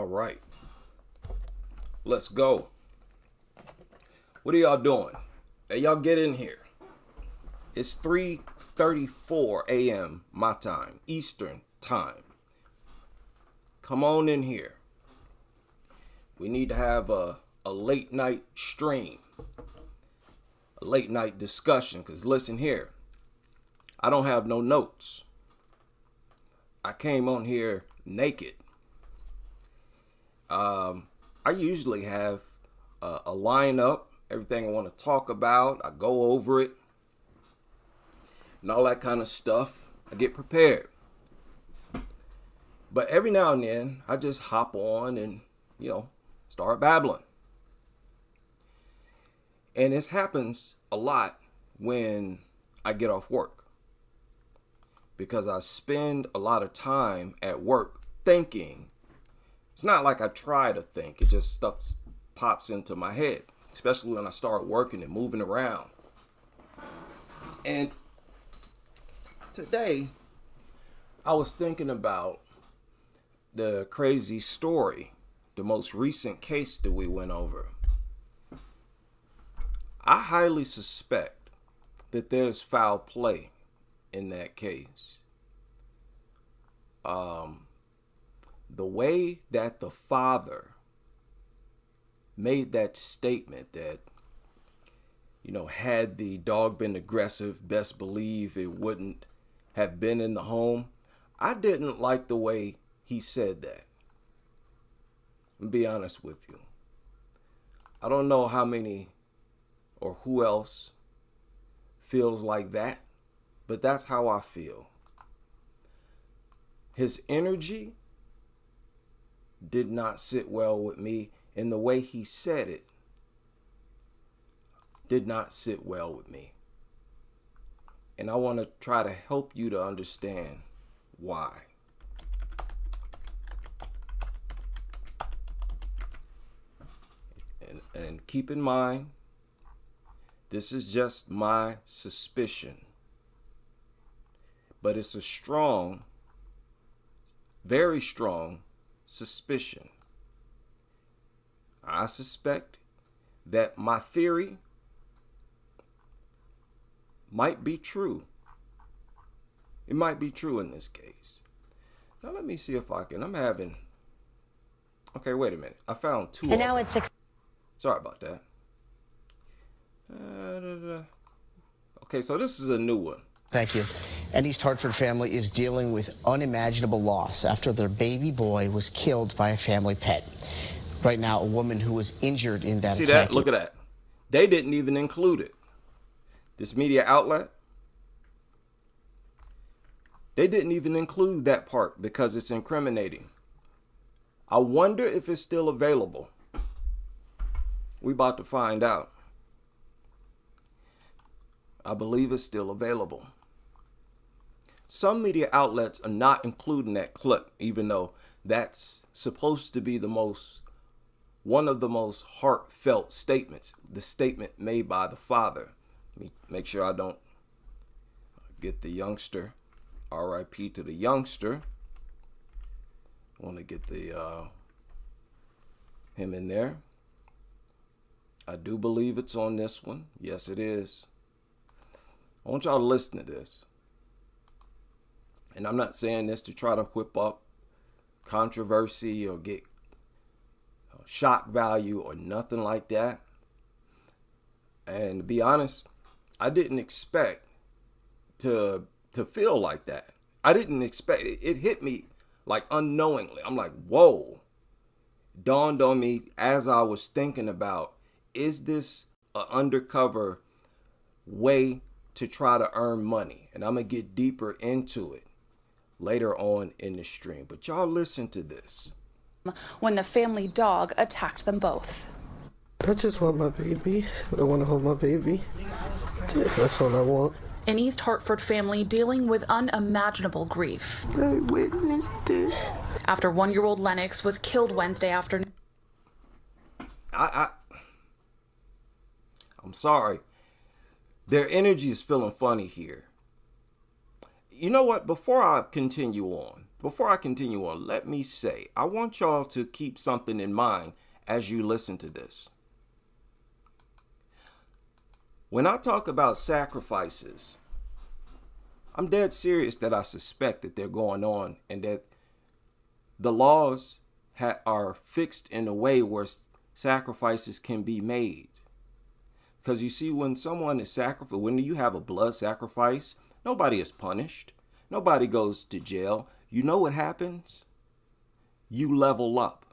All right. Let's go. What are y'all doing? Hey, y'all get in here. It's 3:34 a.m. my time, Eastern time. Come on in here. We need to have a late night stream, a late night discussion, because listen here, I don't have no notes. I came on here naked. I usually have a lineup, everything I want to talk about. I go over it and all that kind of stuff. I get prepared. But every now and then, I just hop on and, start babbling. And this happens a lot when I get off work, because I spend a lot of time at work thinking. It's not like I try to think. It just stuff pops into my head, especially when I start working and moving around. And today, I was thinking about the crazy story, the most recent case that we went over. I highly suspect that there's foul play in that case. The way that the father made that statement that, had the dog been aggressive, best believe it wouldn't have been in the home. I didn't like the way he said that. I'll be honest with you. I don't know how many or who else feels like that, but that's how I feel. His energy did not sit well with me, and the way he said it did not sit well with me. And I want to try to help you to understand why. And keep in mind, this is just my suspicion, but it's a strong, very strong suspicion. I suspect that my theory might be true. It might be true in this case. Now let me see if I can. Okay, wait a minute. I found two. And now it's 6. Sorry about that. Okay, so this is a new one. Thank you. An East Hartford family is dealing with unimaginable loss after their baby boy was killed by a family pet. Right now, a woman who was injured in that attack. See that? Look at that. They didn't even include it. This media outlet, they didn't even include that part because it's incriminating. I wonder if it's still available. We about to find out. I believe it's still available. Some media outlets are not including that clip, even though that's supposed to be one of the most heartfelt statements, the statement made by the father. Let me make sure I don't get the youngster. R.I.P. to the youngster. I want to get him in there. I do believe it's on this one. Yes, it is. I want y'all to listen to this. And I'm not saying this to try to whip up controversy or get shock value or nothing like that. And to be honest, I didn't expect to feel like that. I didn't expect it. It hit me like unknowingly. I'm like, whoa. Dawned on me as I was thinking about, is this an undercover way to try to earn money? And I'm going to get deeper into it later on in the stream. But y'all listen to this. When the family dog attacked them both. I just want my baby. I want to hold my baby. That's all I want. An East Hartford family dealing with unimaginable grief. I witnessed it. After 1-year-old Lennox was killed Wednesday afternoon. I'm sorry. Their energy is feeling funny here. You know what? Before I continue on, before I continue on, let me say, I want y'all to keep something in mind as you listen to this. When I talk about sacrifices, I'm dead serious that I suspect that they're going on and that the laws are fixed in a way where sacrifices can be made. Because you see, when someone is sacrificed, when you have a blood sacrifice, nobody is punished. Nobody goes to jail. You know what happens? You level up.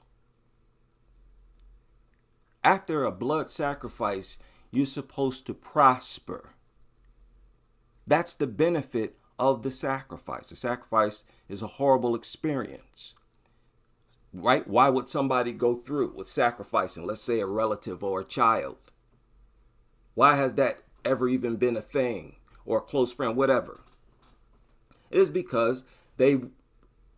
After a blood sacrifice, you're supposed to prosper. That's the benefit of the sacrifice. The sacrifice is a horrible experience, right? Why would somebody go through with sacrificing, let's say, a relative or a child? Why has that ever even been a thing, or a close friend, whatever? It is because they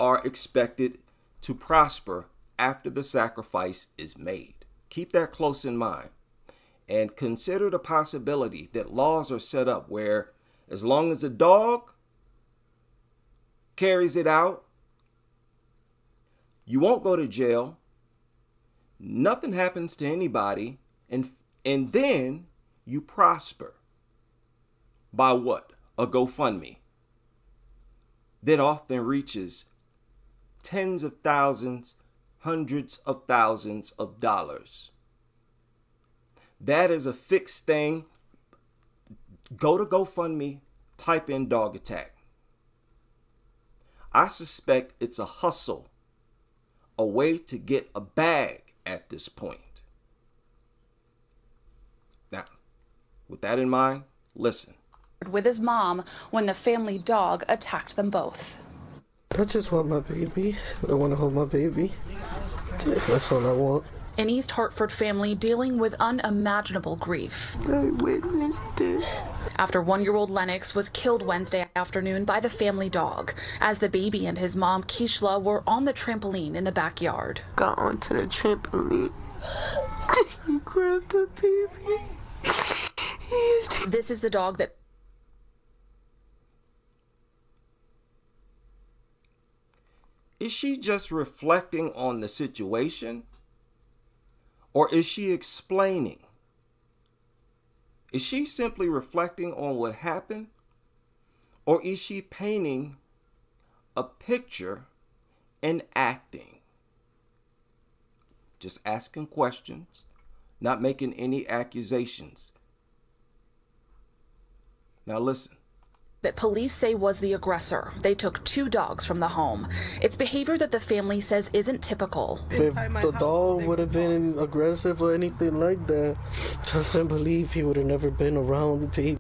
are expected to prosper after the sacrifice is made. Keep that close in mind. And consider the possibility that laws are set up where as long as a dog carries it out, you won't go to jail. Nothing happens to anybody. And then you prosper. By what? A GoFundMe that often reaches tens of thousands, hundreds of thousands of dollars. That is a fixed thing. Go to GoFundMe, type in dog attack. I suspect it's a hustle, a way to get a bag at this point. Now, with that in mind, listen. With his mom when the family dog attacked them both. I just want my baby. I want to hold my baby. That's all I want. An East Hartford family dealing with unimaginable grief. I witnessed it. After 1-year-old Lennox was killed Wednesday afternoon by the family dog as the baby and his mom, Keishla, were on the trampoline in the backyard. Got onto the trampoline. He grabbed the baby. This is the dog that Is she just reflecting on the situation? Or is she explaining? Is she simply reflecting on what happened? Or is she painting a picture and acting? Just asking questions, not making any accusations. Now listen. that police say was the aggressor. They took 2 dogs from the home. It's behavior that the family says isn't typical. If the dog would have been aggressive or anything like that, doesn't believe he would have never been around the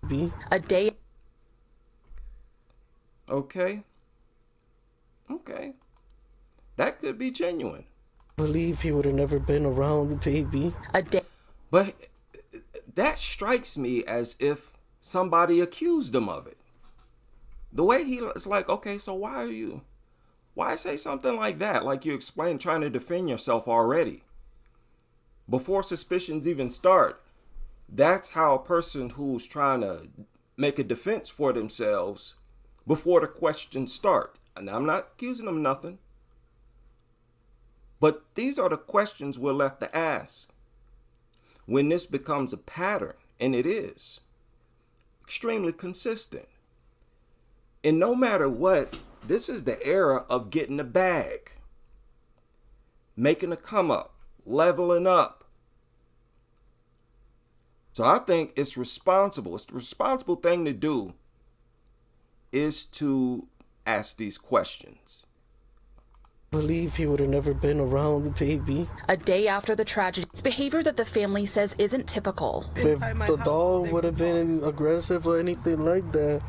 baby. A day. Okay. That could be genuine. Believe he would have never been around the baby. A day. But that strikes me as if somebody accused him of it. The way it's like, okay, so why say something like that? Like you explained, trying to defend yourself already. Before suspicions even start, that's how a person who's trying to make a defense for themselves before the questions start. And I'm not accusing them of nothing. But these are the questions we're left to ask. When this becomes a pattern, and it is, extremely consistent. And no matter what, this is the era of getting a bag, making a come up, leveling up. So I think it's responsible. It's the responsible thing to do is to ask these questions. Believe he would have never been around the baby. A day after the tragedy, it's behavior that the family says isn't typical. If the dog would have been aggressive or anything like that,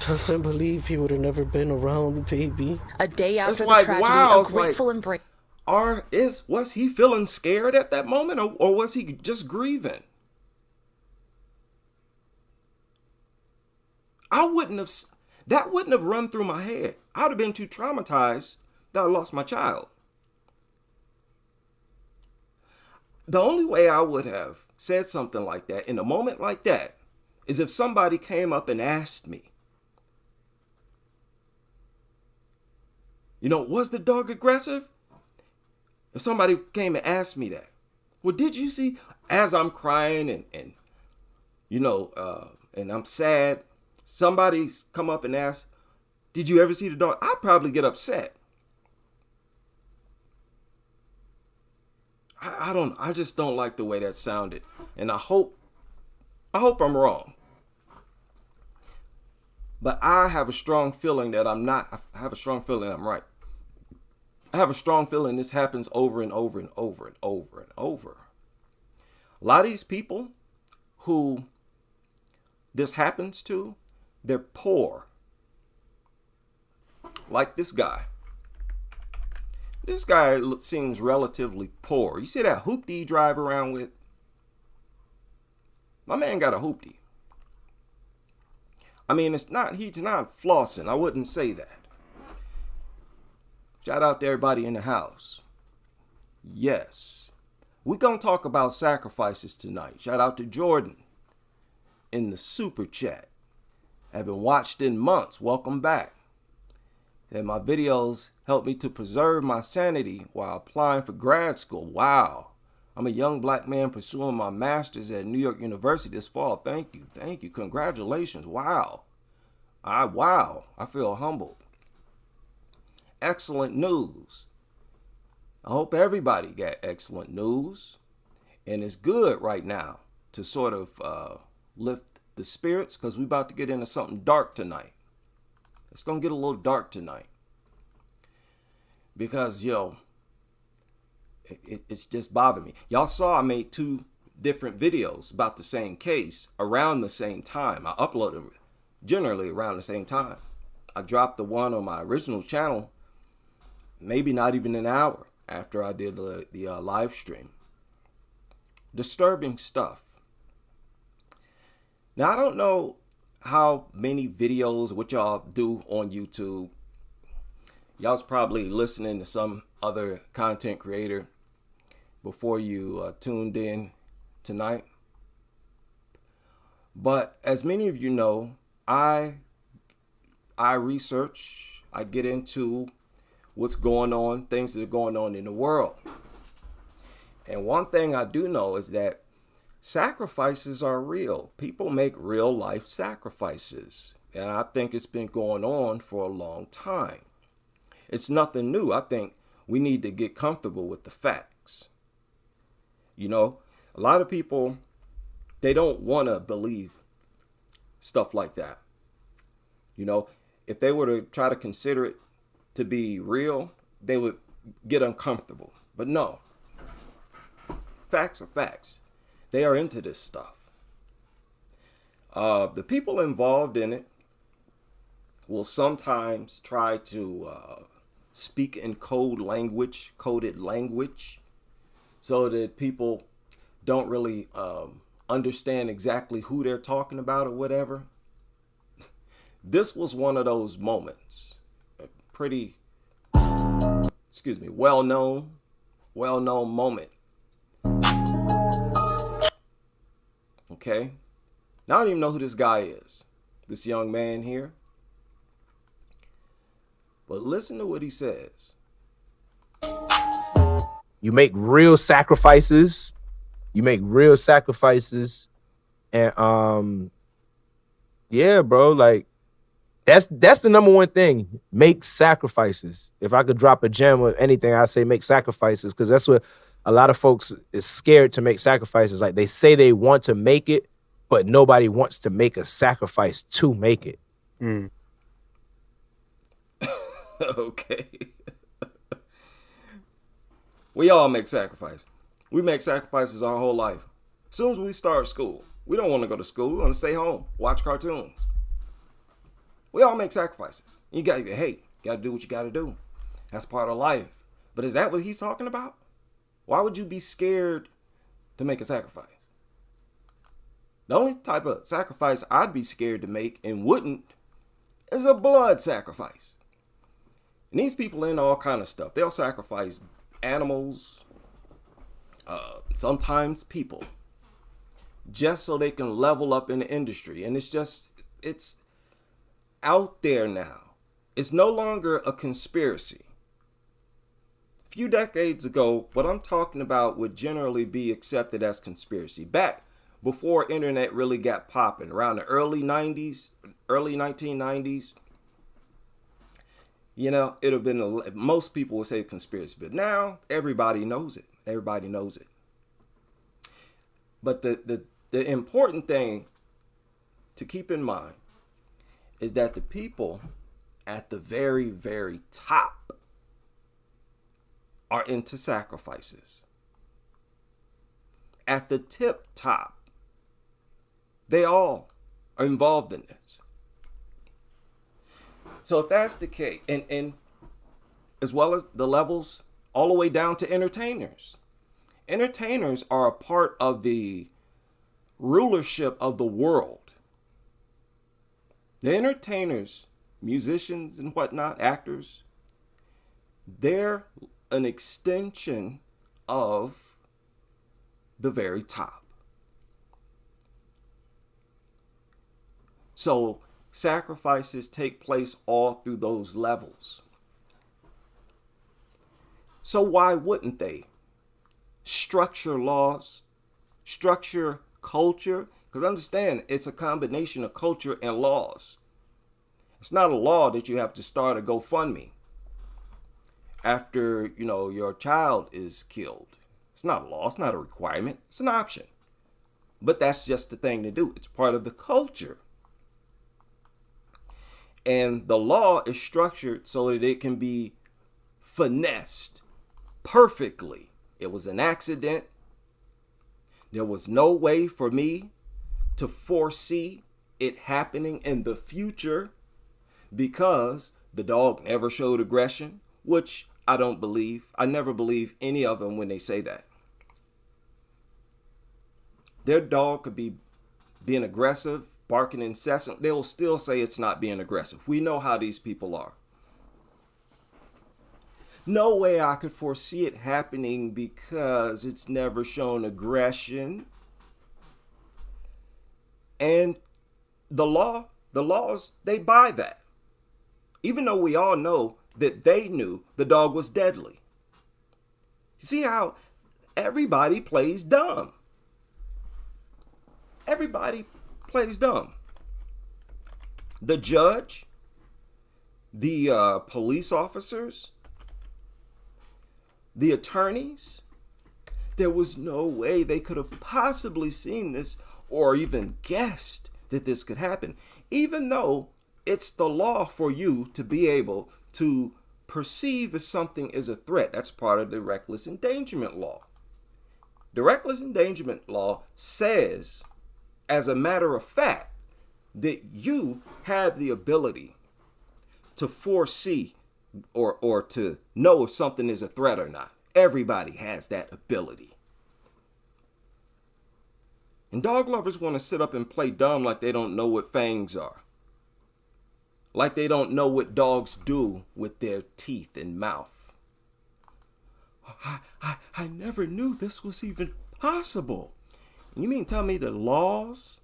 doesn't believe he would have never been around the baby. A day after the like, tragedy, wow, a it's like- grateful embrace. Was he feeling scared at that moment, or was he just grieving? That wouldn't have run through my head. I'd have been too traumatized that I lost my child. The only way I would have said something like that in a moment like that is if somebody came up and asked me, Was the dog aggressive? If somebody came and asked me that, well, did you see, as I'm crying and I'm sad, somebody's come up and ask, did you ever see the dog? I'd probably get upset. I just don't like the way that sounded. And I hope I'm wrong. But I have a strong feeling that I'm not. I have a strong feeling I'm right. I have a strong feeling this happens over and over and over and over and over. A lot of these people who this happens to, they're poor. Like this guy. This guy seems relatively poor. You see that hoopty he drive around with? My man got a hoopty. I mean, he's not flossing. I wouldn't say that. Shout out to everybody in the house. Yes. We're going to talk about sacrifices tonight. Shout out to Jordan in the super chat. Haven't watched in months. Welcome back. And my videos help me to preserve my sanity while applying for grad school. Wow. I'm a young black man pursuing my master's at New York University this fall. Thank you. Thank you. Congratulations. Wow. I feel humbled. Excellent news. I hope everybody got excellent news. And it's good right now to sort of lift the spirits, because we're about to get into something dark tonight. It's going to get a little dark tonight. Because, it's just bothering me. Y'all saw I made 2 different videos about the same case around the same time. I uploaded them generally around the same time. I dropped the one on my original channel maybe not even an hour after I did the live stream. Disturbing stuff. Now, I don't know how many videos, what y'all do on YouTube. Y'all's probably listening to some other content creator before you tuned in tonight. But as many of you know, I research, I get into what's going on, things that are going on in the world. And one thing I do know is that sacrifices are real. People make real life sacrifices. And I think it's been going on for a long time. It's nothing new. I think we need to get comfortable with the facts. A lot of people, they don't want to believe stuff like that. If they were to try to consider it to be real, they would get uncomfortable. But no, facts are facts. They are into this stuff. The people involved in it will sometimes try to speak in coded language, so that people don't really understand exactly who they're talking about or whatever. This was one of those moments. A pretty, well-known moment. Okay? Now I don't even know who this guy is. This young man here. But listen to what he says. You make real sacrifices. And yeah, bro, like that's the number one thing. Make sacrifices. If I could drop a gem or anything, I say make sacrifices, because that's what a lot of folks is scared to make sacrifices. Like, they say they want to make it, but nobody wants to make a sacrifice to make it. Mm. Okay. We all make sacrifices. We make sacrifices our whole life. As soon as we start school, we don't want to go to school. We want to stay home, watch cartoons. We all make sacrifices. You got to do what you got to do. That's part of life. But is that what he's talking about? Why would you be scared to make a sacrifice? The only type of sacrifice I'd be scared to make and wouldn't is a blood sacrifice. And these people in all kind of stuff. They'll sacrifice animals, sometimes people, just so they can level up in the industry. And it's out there now. It's no longer a conspiracy. few decades ago, what I'm talking about would generally be accepted as conspiracy. Back before internet really got popping, around the early 90s, early 1990s, you know, it would have been, most people would say conspiracy, but now everybody knows it. Everybody knows it. But the important thing to keep in mind is that the people at the very, very top are into sacrifices. At the tip top, they all are involved in this. So if that's the case, and as well as the levels all the way down to entertainers. Entertainers are a part of the rulership of the world. The entertainers, musicians and whatnot, actors, they're an extension of the very top. So sacrifices take place all through those levels. So why wouldn't they structure laws, structure culture? Because understand, it's a combination of culture and laws. It's not a law that you have to start a GoFundMe after, you know, your child is killed. It's not a law. It's not a requirement. It's an option. But that's just the thing to do. It's part of the culture. And the law is structured so that it can be finessed perfectly. It was an accident. There was no way for me to foresee it happening in the future because the dog never showed aggression, which I don't believe. I never believe any of them when they say that. Their dog could be being aggressive, barking incessant. They will still say it's not being aggressive. We know how these people are. No way I could foresee it happening because it's never shown aggression. And the laws, they buy that. Even though we all know that they knew the dog was deadly. See how everybody plays dumb. Everybody plays dumb. The judge, the police officers, the attorneys, there was no way they could have possibly seen this or even guessed that this could happen, even though it's the law for you to be able to perceive if something is a threat. That's part of the reckless endangerment law. The reckless endangerment law says, as a matter of fact, that you have the ability to foresee or to know if something is a threat or not. Everybody has that ability. And dog lovers want to sit up and play dumb like they don't know what fangs are. Like they don't know what dogs do with their teeth and mouth. I never knew this was even possible. You mean tell me the laws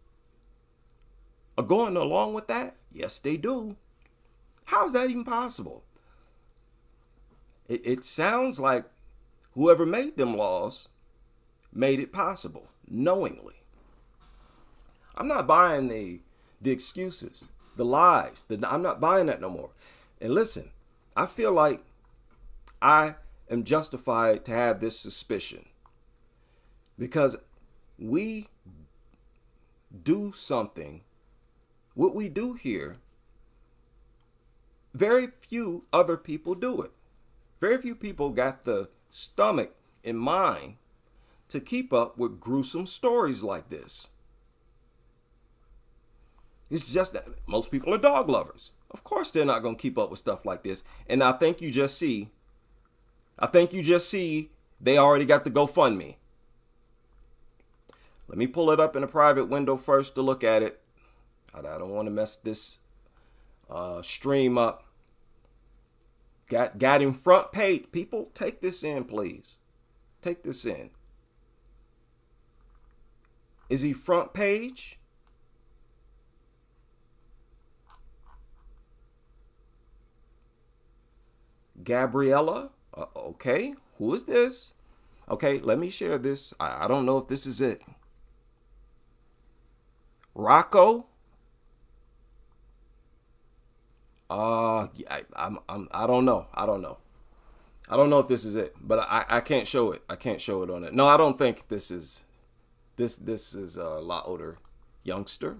are going along with that? Yes, they do. How is that even possible? It sounds like whoever made them laws made it possible, knowingly. I'm not buying the excuses, the lies. I'm not buying that no more. And listen, I feel like I am justified to have this suspicion because we do something, what we do here, very few other people do it. Very few people got the stomach and mind to keep up with gruesome stories like this. It's just that most people are dog lovers. Of course they're not going to keep up with stuff like this. And I think you just see they already got the GoFundMe. Let me pull it up in a private window first to look at it. I don't want to mess this stream up. Got him front page. People, take this in, please. Take this in. Is he front page? Gabriella Okay, who is this? Okay, let me share this. I don't know if this is it. Rocco. Yeah, I don't know. I don't know. I don't know if this is it, but I can't show it. I can't show it on it. No, I don't think this is. This is a lot older youngster.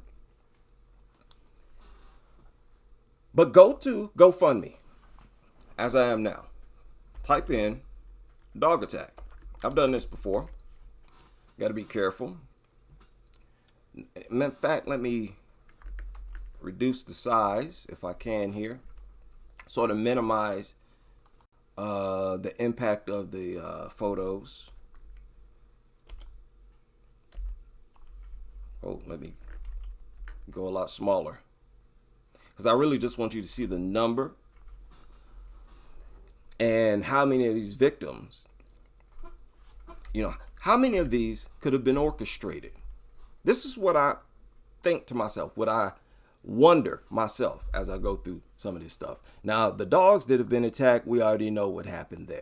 But go to GoFundMe, as I am now. Type in dog attack. I've done this before. Got to be careful. In fact, let me reduce the size if I can here, sort of minimize the impact of the photos. Oh, let me go a lot smaller, because I really just want you to see the number and how many of these victims, how many of these could have been orchestrated. This is what I think to myself, what I wonder myself as I go through some of this stuff. Now, the dogs that have been attacked, we already know what happened there.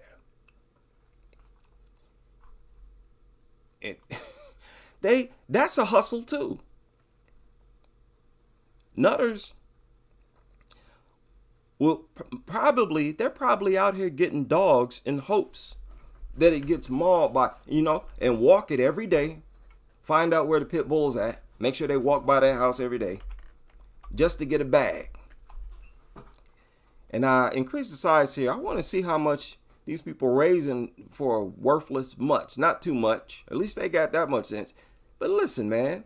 That's a hustle too. Nutters will they're probably out here getting dogs in hopes that it gets mauled by, and walk it every day, find out where the pit bull's at, make sure they walk by that house every day just to get a bag. And I increase the size here. I want to see how much these people raising for a worthless mutt. Not too much. At least they got that much sense. But listen, man,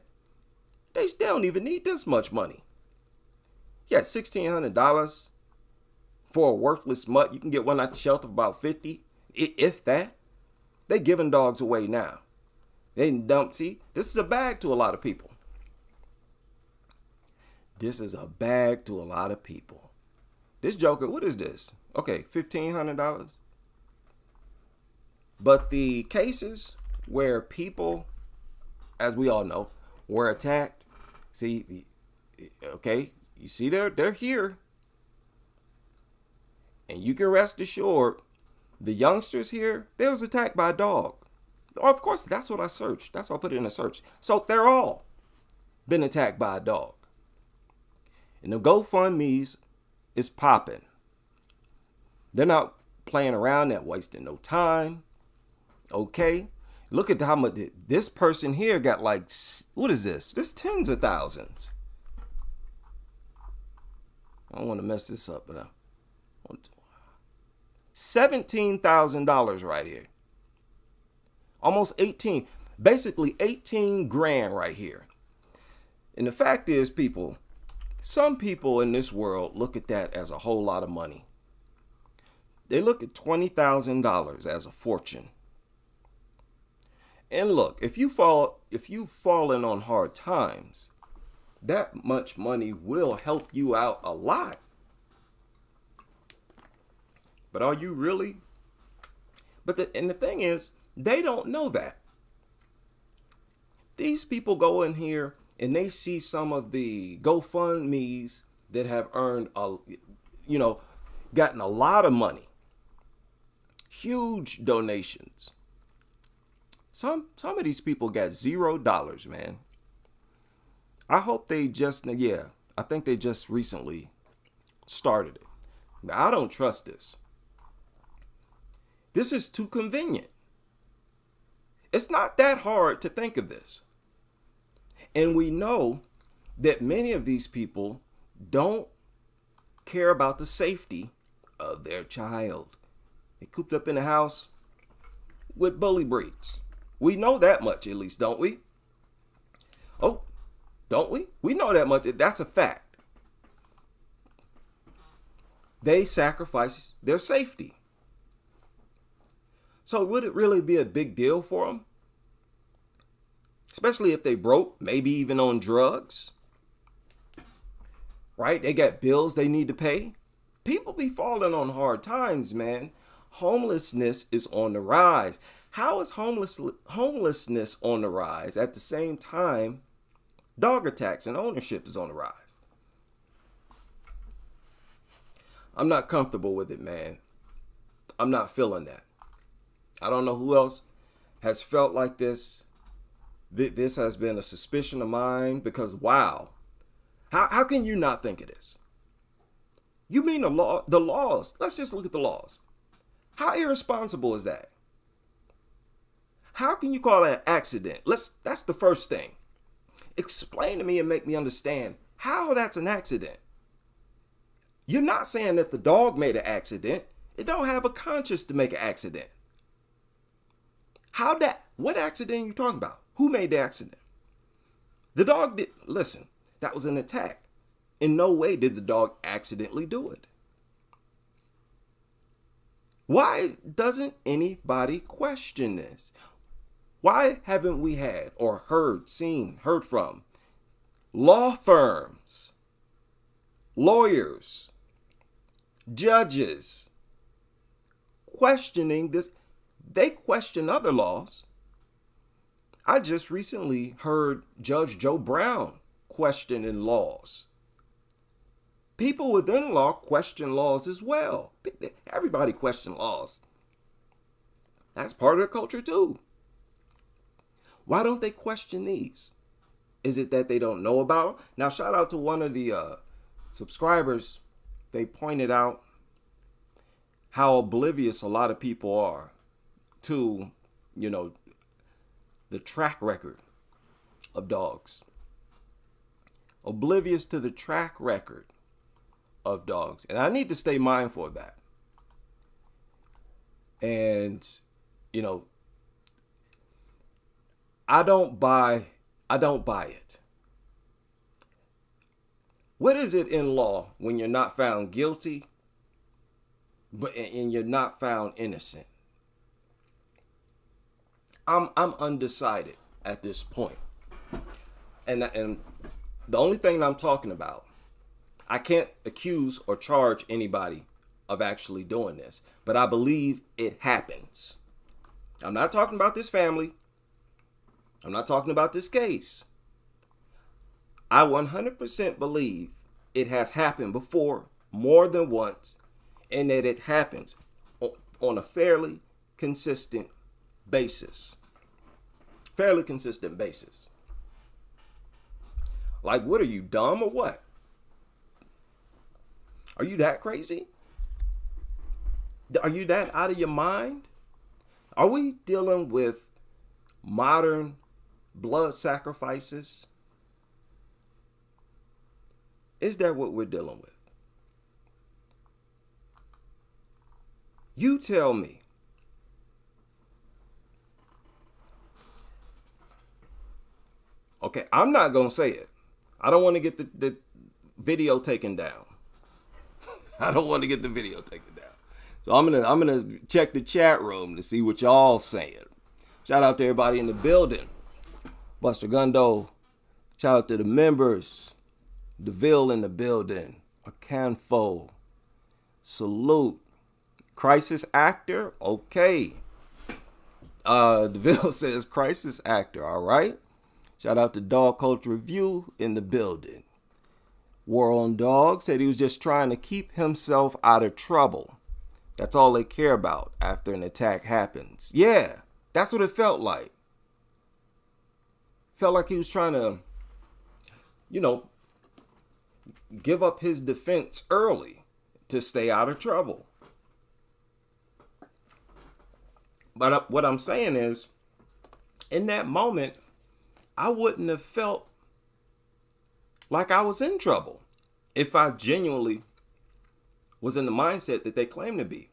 they don't even need this much money. Yeah, $1,600 for a worthless mutt. You can get one at the shelter for about $50, if that. They giving dogs away now. They don't see. This is a bag to a lot of people. This is a bag to a lot of people. This joker, what is this? Okay, $1,500. But the cases where people, as we all know, were attacked. See, okay, you see they're here. And you can rest assured, the youngsters here, they was attacked by a dog. Of course, that's what I searched. That's why I put it in a search. So they're all been attacked by a dog. And the GoFundMe's is popping. They're not playing around, they're wasting no time. Okay. Look at how much this person here got. Like, what is this? This tens of thousands. I don't want to mess this up, but $17,000 right here. Almost 18, basically 18 grand right here. And the fact is, people, some people in this world look at that as a whole lot of money. They look at $20,000 as a fortune. And look, if you've fallen on hard times, that much money will help you out a lot. But are you really? And the thing is, they don't know that. These people go in here and they see some of the GoFundMe's that have earned gotten a lot of money. Huge donations. Some of these people got $0, man. I hope I think they just recently started it. I don't trust this. This is too convenient. It's not that hard to think of this. And we know that many of these people don't care about the safety of their child. They cooped up in the house with bully breeds. We know that much, at least, don't we? Oh, don't we? We know that much. That's a fact. They sacrifice their safety. So would it really be a big deal for them? Especially if they broke, maybe even on drugs. Right? They got bills they need to pay. People be falling on hard times, man. Homelessness is on the rise. How is homelessness on the rise at the same time dog attacks and ownership is on the rise? I'm not comfortable with it, man. I'm not feeling that. I don't know who else has felt like this. This has been a suspicion of mine because, wow, how can you not think of this? You mean the laws? Let's just look at the laws. How irresponsible is that? How can you call that an accident? That's the first thing. Explain to me and make me understand how that's an accident. You're not saying that the dog made an accident. It don't have a conscience to make an accident. What accident are you talking about? Who made the accident? The dog did, listen, that was an attack. In no way did the dog accidentally do it. Why doesn't anybody question this? Why haven't we had or heard from law firms, lawyers, judges questioning this? They question other laws. I just recently heard Judge Joe Brown questioning laws. People within law question laws as well. Everybody question laws. That's part of the culture too. Why don't they question these? Is it that they don't know about them? Now, shout out to one of the subscribers. They pointed out how oblivious a lot of people are to, the track record of dogs. Oblivious to the track record of dogs. And I need to stay mindful of that. And, I don't buy it. What is it in law when you're not found guilty, and you're not found innocent? I'm undecided at this point. And the only thing I'm talking about, I can't accuse or charge anybody of actually doing this, but I believe it happens. I'm not talking about this family. I'm not talking about this case. I 100% believe it has happened before, more than once, and that it happens on a fairly consistent basis. Fairly consistent basis. Like, what are you, dumb or what? Are you that crazy? Are you that out of your mind? Are we dealing with modern blood sacrifices? Is that what we're dealing with? You tell me. Okay, I'm not going to say it. I don't want to get the video taken down. I don't want to get the video taken down. So I'm gonna check the chat room to see what y'all saying. Shout out to everybody in the building. Buster Gundo. Shout out to the members. DeVille in the building. Acanfo. Salute. Crisis actor. Okay. DeVille says crisis actor. All right. Shout out to Dog Culture Review in the building. War on Dog said he was just trying to keep himself out of trouble. That's all they care about after an attack happens. Yeah, that's what it felt like. Felt like he was trying to, give up his defense early to stay out of trouble. But what I'm saying is, in that moment, I wouldn't have felt like I was in trouble if I genuinely was in the mindset that they claim to be.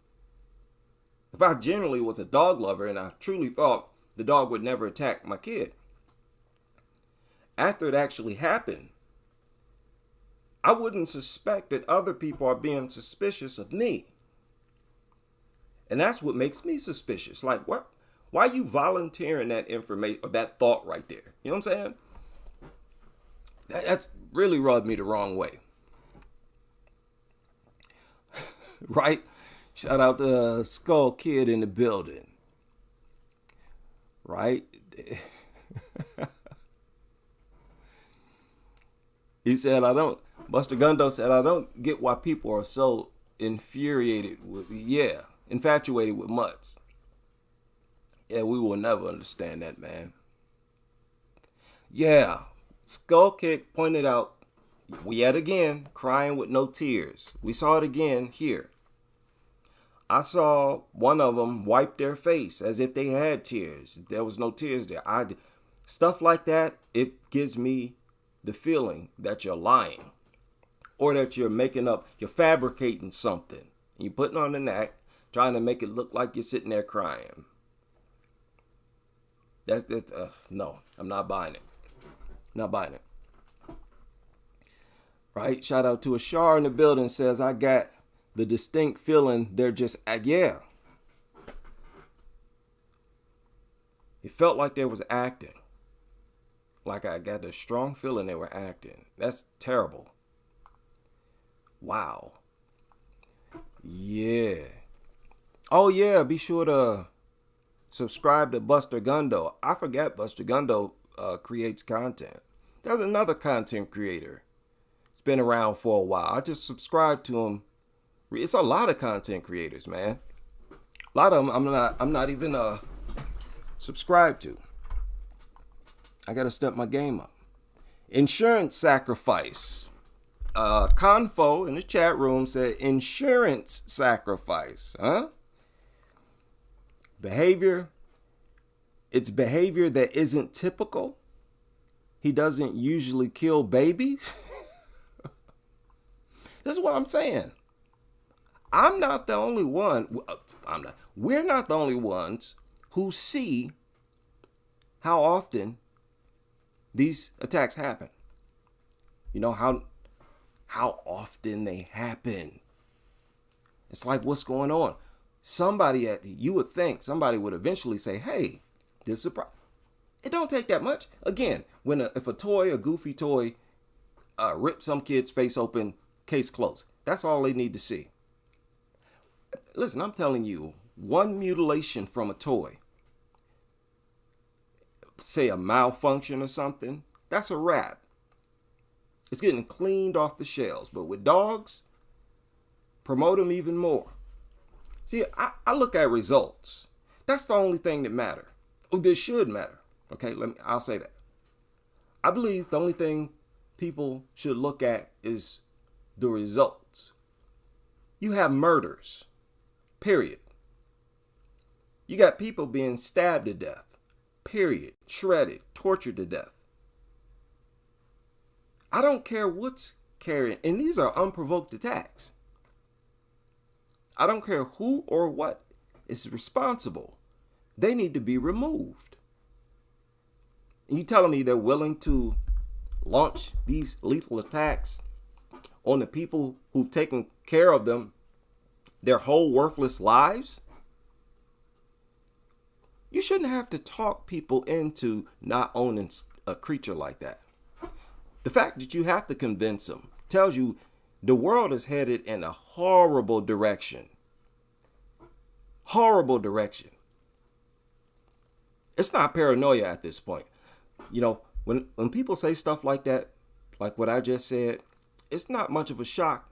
If I genuinely was a dog lover and I truly thought the dog would never attack my kid. After it actually happened, I wouldn't suspect that other people are being suspicious of me. And that's what makes me suspicious. Like, what? Why are you volunteering that information or that thought right there? You know what I'm saying? That's really rubbed me the wrong way. Right? Shout out to Skull Kid in the building. Right? He said, Buster Gundo said, I don't get why people are so infuriated with, yeah, infatuated with mutts. Yeah, we will never understand that, man. Yeah, Skull Kick pointed out, yet again, crying with no tears. We saw it again here. I saw one of them wipe their face as if they had tears. There was no tears there. Stuff like that, it gives me the feeling that you're lying, or that you're you're fabricating something. You're putting on an act, trying to make it look like you're sitting there crying. No, I'm not buying it. Not buying it. Right? Shout out to Ashar in the building, says, I got the distinct feeling they're just, yeah. It felt like they was acting. Like I got a strong feeling they were acting. That's terrible. Wow. Yeah. Oh yeah, be sure to subscribe to Buster Gundo. I forgot Buster Gundo creates content. There's another content creator. It's been around for a while. I just subscribed to him. It's a lot of content creators, man. A lot of them I'm not even subscribed to. I gotta step my game up. Insurance sacrifice. Confo in the chat room said insurance sacrifice. Huh? Behavior. It's behavior that isn't typical. He doesn't usually kill babies. This is what I'm saying. I'm not the only one. We're not the only ones who see how often these attacks happen. You know how often they happen. It's like, what's going on? You would think somebody would eventually say, hey, this is a problem. It don't take that much. Again, if a goofy toy, rips some kid's face open, case closed. That's all they need to see. Listen, I'm telling you, one mutilation from a toy, say a malfunction or something, that's a wrap. It's getting cleaned off the shelves. But with dogs, promote them even more. See, I look at results. That's the only thing that matters. Oh, this should matter. Okay, I'll say that. I believe the only thing people should look at is the results. You have murders, period. You got people being stabbed to death, period. Shredded, tortured to death. I don't care what's carrying, and these are unprovoked attacks. I don't care who or what is responsible. They need to be removed. And you telling me they're willing to launch these lethal attacks on the people who've taken care of them their whole worthless lives? You shouldn't have to talk people into not owning a creature like that. The fact that you have to convince them tells you the world is headed in a horrible direction. Horrible direction. It's not paranoia at this point. You know, when people say stuff like that, like what I just said, it's not much of a shock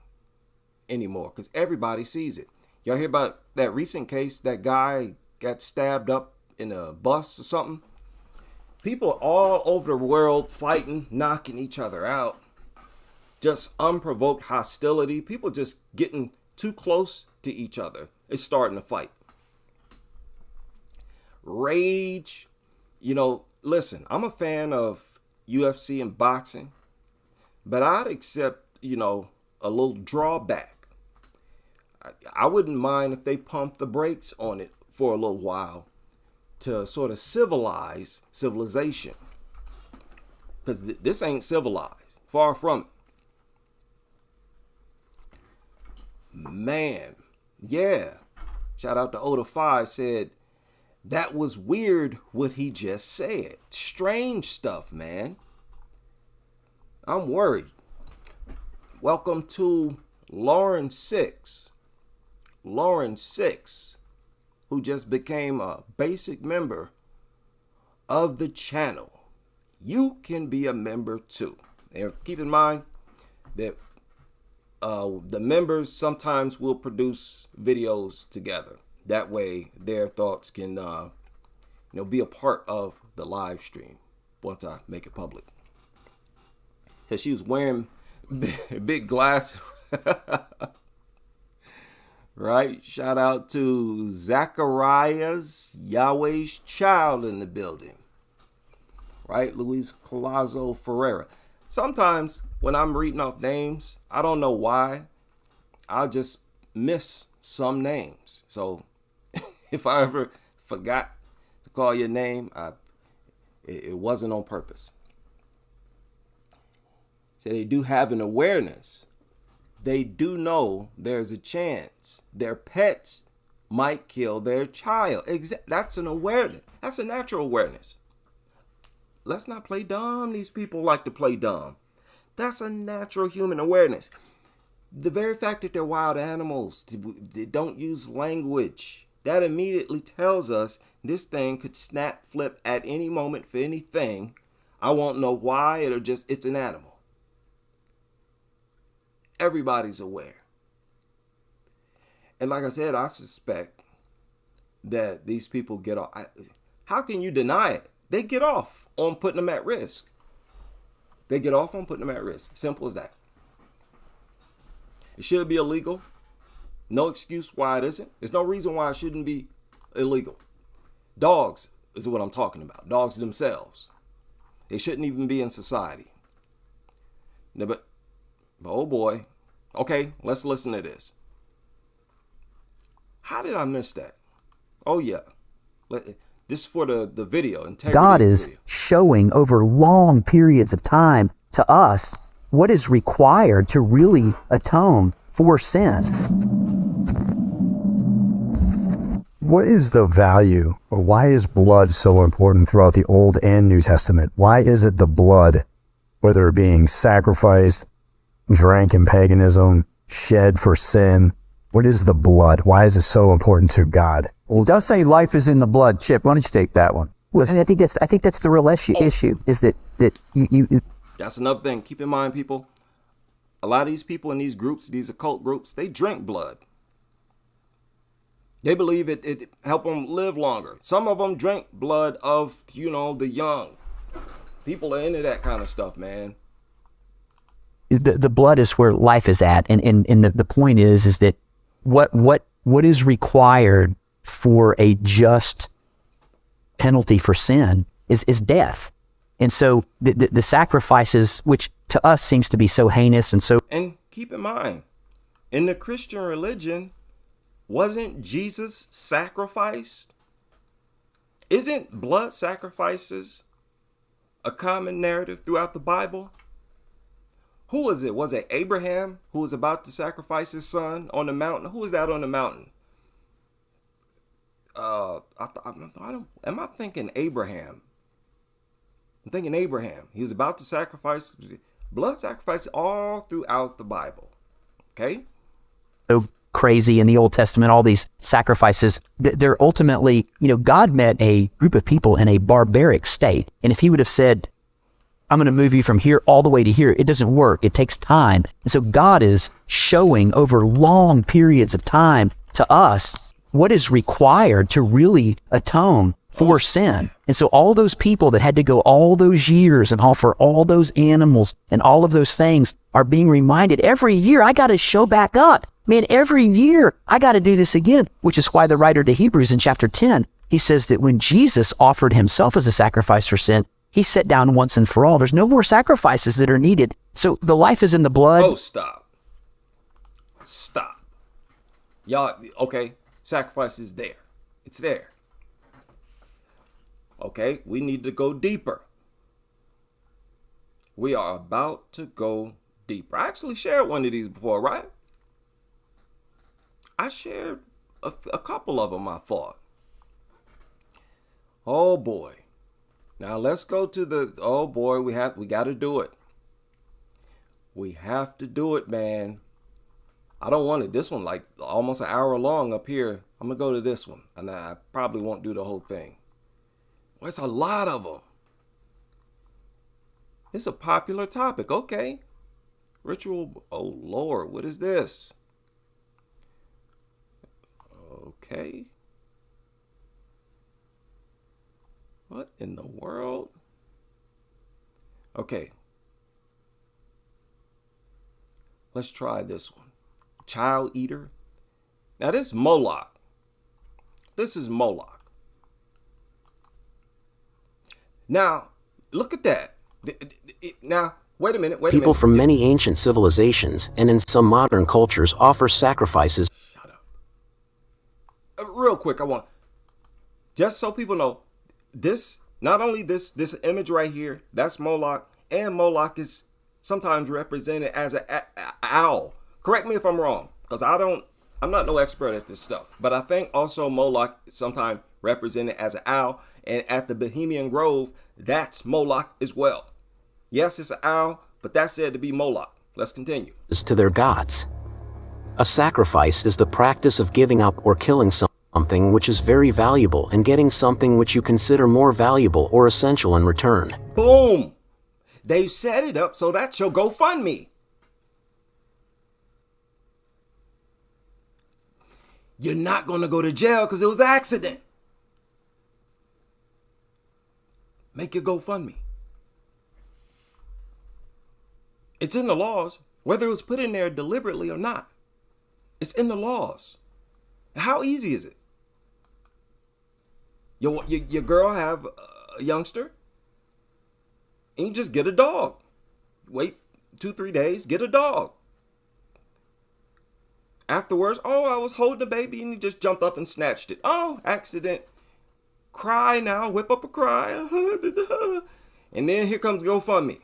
anymore because everybody sees it. Y'all hear about that recent case, that guy got stabbed up in a bus or something? People all over the world fighting, knocking each other out. Just unprovoked hostility. People just getting too close to each other. It's starting to fight. Rage. You know, listen, I'm a fan of UFC and boxing, but I'd accept, a little drawback. I wouldn't mind if they pumped the brakes on it for a little while to sort of civilization. Because this ain't civilized. Far from it. Man, yeah. Shout out to Oda5 said, that was weird what he just said. Strange stuff, man. I'm worried. Welcome to Lauren 6. Lauren 6, who just became a basic member of the channel. You can be a member too. And keep in mind that the members sometimes will produce videos together. That way their thoughts can, be a part of the live stream once I make it public. Because she was wearing big glasses. Right? Shout out to Zacharias, Yahweh's child in the building. Right? Luis Colazo Ferreira. Sometimes when I'm reading off names, I don't know why, I'll just miss some names. So if I ever forgot to call your name, it wasn't on purpose. So they do have an awareness. They do know there's a chance their pets might kill their child. That's an awareness. That's a natural awareness. Let's not play dumb. These people like to play dumb. That's a natural human awareness. The very fact that they're wild animals, they don't use language, that immediately tells us this thing could snap, flip at any moment for anything. I won't know why. It's an animal. Everybody's aware. And like I said, I suspect that these people get off. How can you deny it? They get off on putting them at risk. They get off on putting them at risk. Simple as that. It should be illegal. No excuse why it isn't. There's no reason why it shouldn't be illegal. Dogs is what I'm talking about. Dogs themselves. They shouldn't even be in society. No, but oh boy. Okay, let's listen to this. How did I miss that? Oh yeah. This is for the video. God is showing over long periods of time to us what is required to really atone for sin. What is the value, or why is blood so important throughout the Old and New Testament? Why is it the blood, whether being sacrificed, drank in paganism, shed for sin? What is the blood? Why is it so important to God? Well, it does say life is in the blood. Chip, why don't you take that one? Listen, I think that's the real issue is that you. That's another thing. Keep in mind, people, a lot of these people in these groups, these occult groups, they drink blood. They believe it help them live longer. Some of them drink blood of, the young. People are into that kind of stuff, man. The blood is where life is at. And the point is that what is required for a just penalty for sin is death. And so the sacrifices, which to us seems to be so heinous and keep in mind, in the Christian religion, wasn't Jesus sacrificed? Isn't blood sacrifices a common narrative throughout the Bible? Who was it? Was it Abraham who was about to sacrifice his son on the mountain? Who was that on the mountain? Am I thinking Abraham? I'm thinking Abraham. He was about to sacrifice. Blood sacrifice all throughout the Bible. Okay? So crazy in the Old Testament, all these sacrifices, they're ultimately, God met a group of people in a barbaric state. And if he would have said, I'm going to move you from here all the way to here, it doesn't work. It takes time. And so God is showing over long periods of time to us what is required to really atone for sin. And so all those people that had to go all those years and offer all those animals and all of those things are being reminded every year, I got to show back up. Man, every year I got to do this again, which is why the writer to Hebrews in chapter 10, he says that when Jesus offered himself as a sacrifice for sin, he sat down once and for all. There's no more sacrifices that are needed. So the life is in the blood. Oh, stop. Y'all, okay, sacrifice is there. It's there. Okay, we need to go deeper. We are about to go deeper. I actually shared one of these before, right? I shared a couple of them, I thought. Oh boy. Now let's go to oh boy, we got to do it. We have to do it, man. I don't want it. This one, like almost an hour long up here. I'm going to go to this one. And I probably won't do the whole thing. Well, it's a lot of them. It's a popular topic. Okay. Ritual. Oh, Lord. What is this? Okay. What in the world? Okay. Let's try this one. Child eater. Now this is Moloch. This is Moloch. Now, look at that. Now, wait a minute. People from many ancient civilizations and in some modern cultures offer sacrifices. Shut up. Real quick, I want, just so people know, this, not only this image right here, that's Moloch, and Moloch is sometimes represented as an owl. Correct me if I'm wrong, because I'm not no expert at this stuff, but I think also Moloch is sometimes represented as an owl, and at the Bohemian Grove, that's Moloch as well. Yes, it's an owl, but that's said to be Moloch. Let's continue. To their gods. A sacrifice is the practice of giving up or killing something which is very valuable and getting something which you consider more valuable or essential in return. Boom! They've set it up so that's your GoFundMe. You're not going to go to jail because it was an accident. Make your GoFundMe. It's in the laws, whether it was put in there deliberately or not. It's in the laws. How easy is it? Your girl have a youngster, and you just get a dog. Wait 2-3 days, get a dog. Afterwards, oh, I was holding the baby and he just jumped up and snatched it. Oh, accident. Cry now, whip up a cry. And then here comes GoFundMe.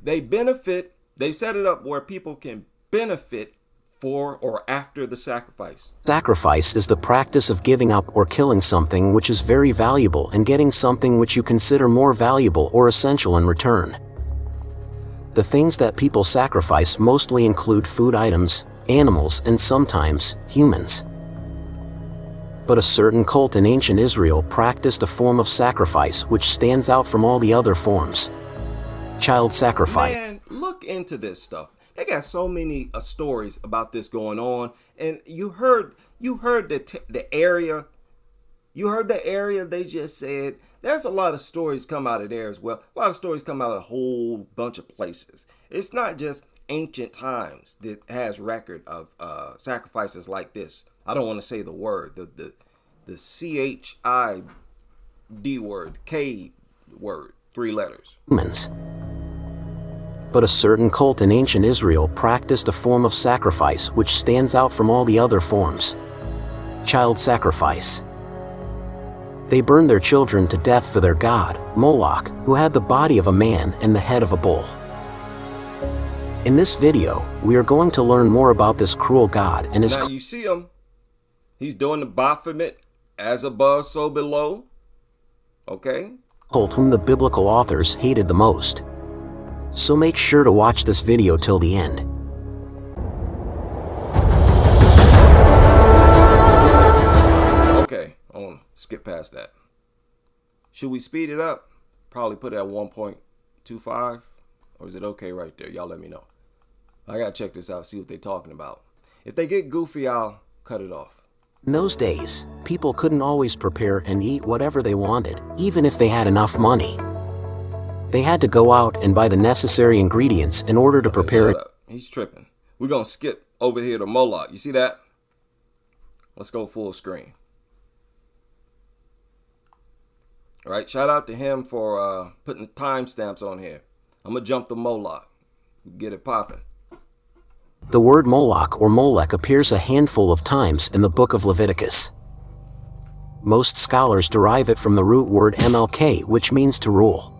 They set it up where people can benefit for or after the sacrifice. Sacrifice is the practice of giving up or killing something which is very valuable and getting something which you consider more valuable or essential in return. The things that people sacrifice mostly include food items, animals, and sometimes humans. But a certain cult in ancient Israel practiced a form of sacrifice which stands out from all the other forms. Child sacrifice. Man, look into this stuff. They got so many stories about this going on, and you heard the area. You heard the area they just said. There's a lot of stories come out of there as well. A lot of stories come out of a whole bunch of places. It's not just ancient times that has record of sacrifices like this. I don't want to say the word, the CHID word, K word, 3 letters. Humans. But a certain cult in ancient Israel practiced a form of sacrifice which stands out from all the other forms. Child sacrifice. They burned their children to death for their god, Moloch, who had the body of a man and the head of a bull. In this video, we are going to learn more about this cruel god and his... Now you see him. He's doing the Baphomet, as above, so below. Okay? Cult whom the biblical authors hated the most. So make sure to watch this video till the end. Okay, I'll skip past that. Should we speed it up? Probably put it at 1.25. Or is it okay right there? Y'all let me know. I gotta check this out, see what they're talking about. If they get goofy, I'll cut it off. In those days, people couldn't always prepare and eat whatever they wanted, even if they had enough money. They had to go out and buy the necessary ingredients in order to prepare it. He's tripping. We're gonna skip over here to Moloch. You see that? Let's go full screen. All right, shout out to him for putting the timestamps on here. I'm gonna jump to Moloch. Get it popping. The word Moloch or Molech appears a handful of times in the book of Leviticus. Most scholars derive it from the root word MLK, which means to rule.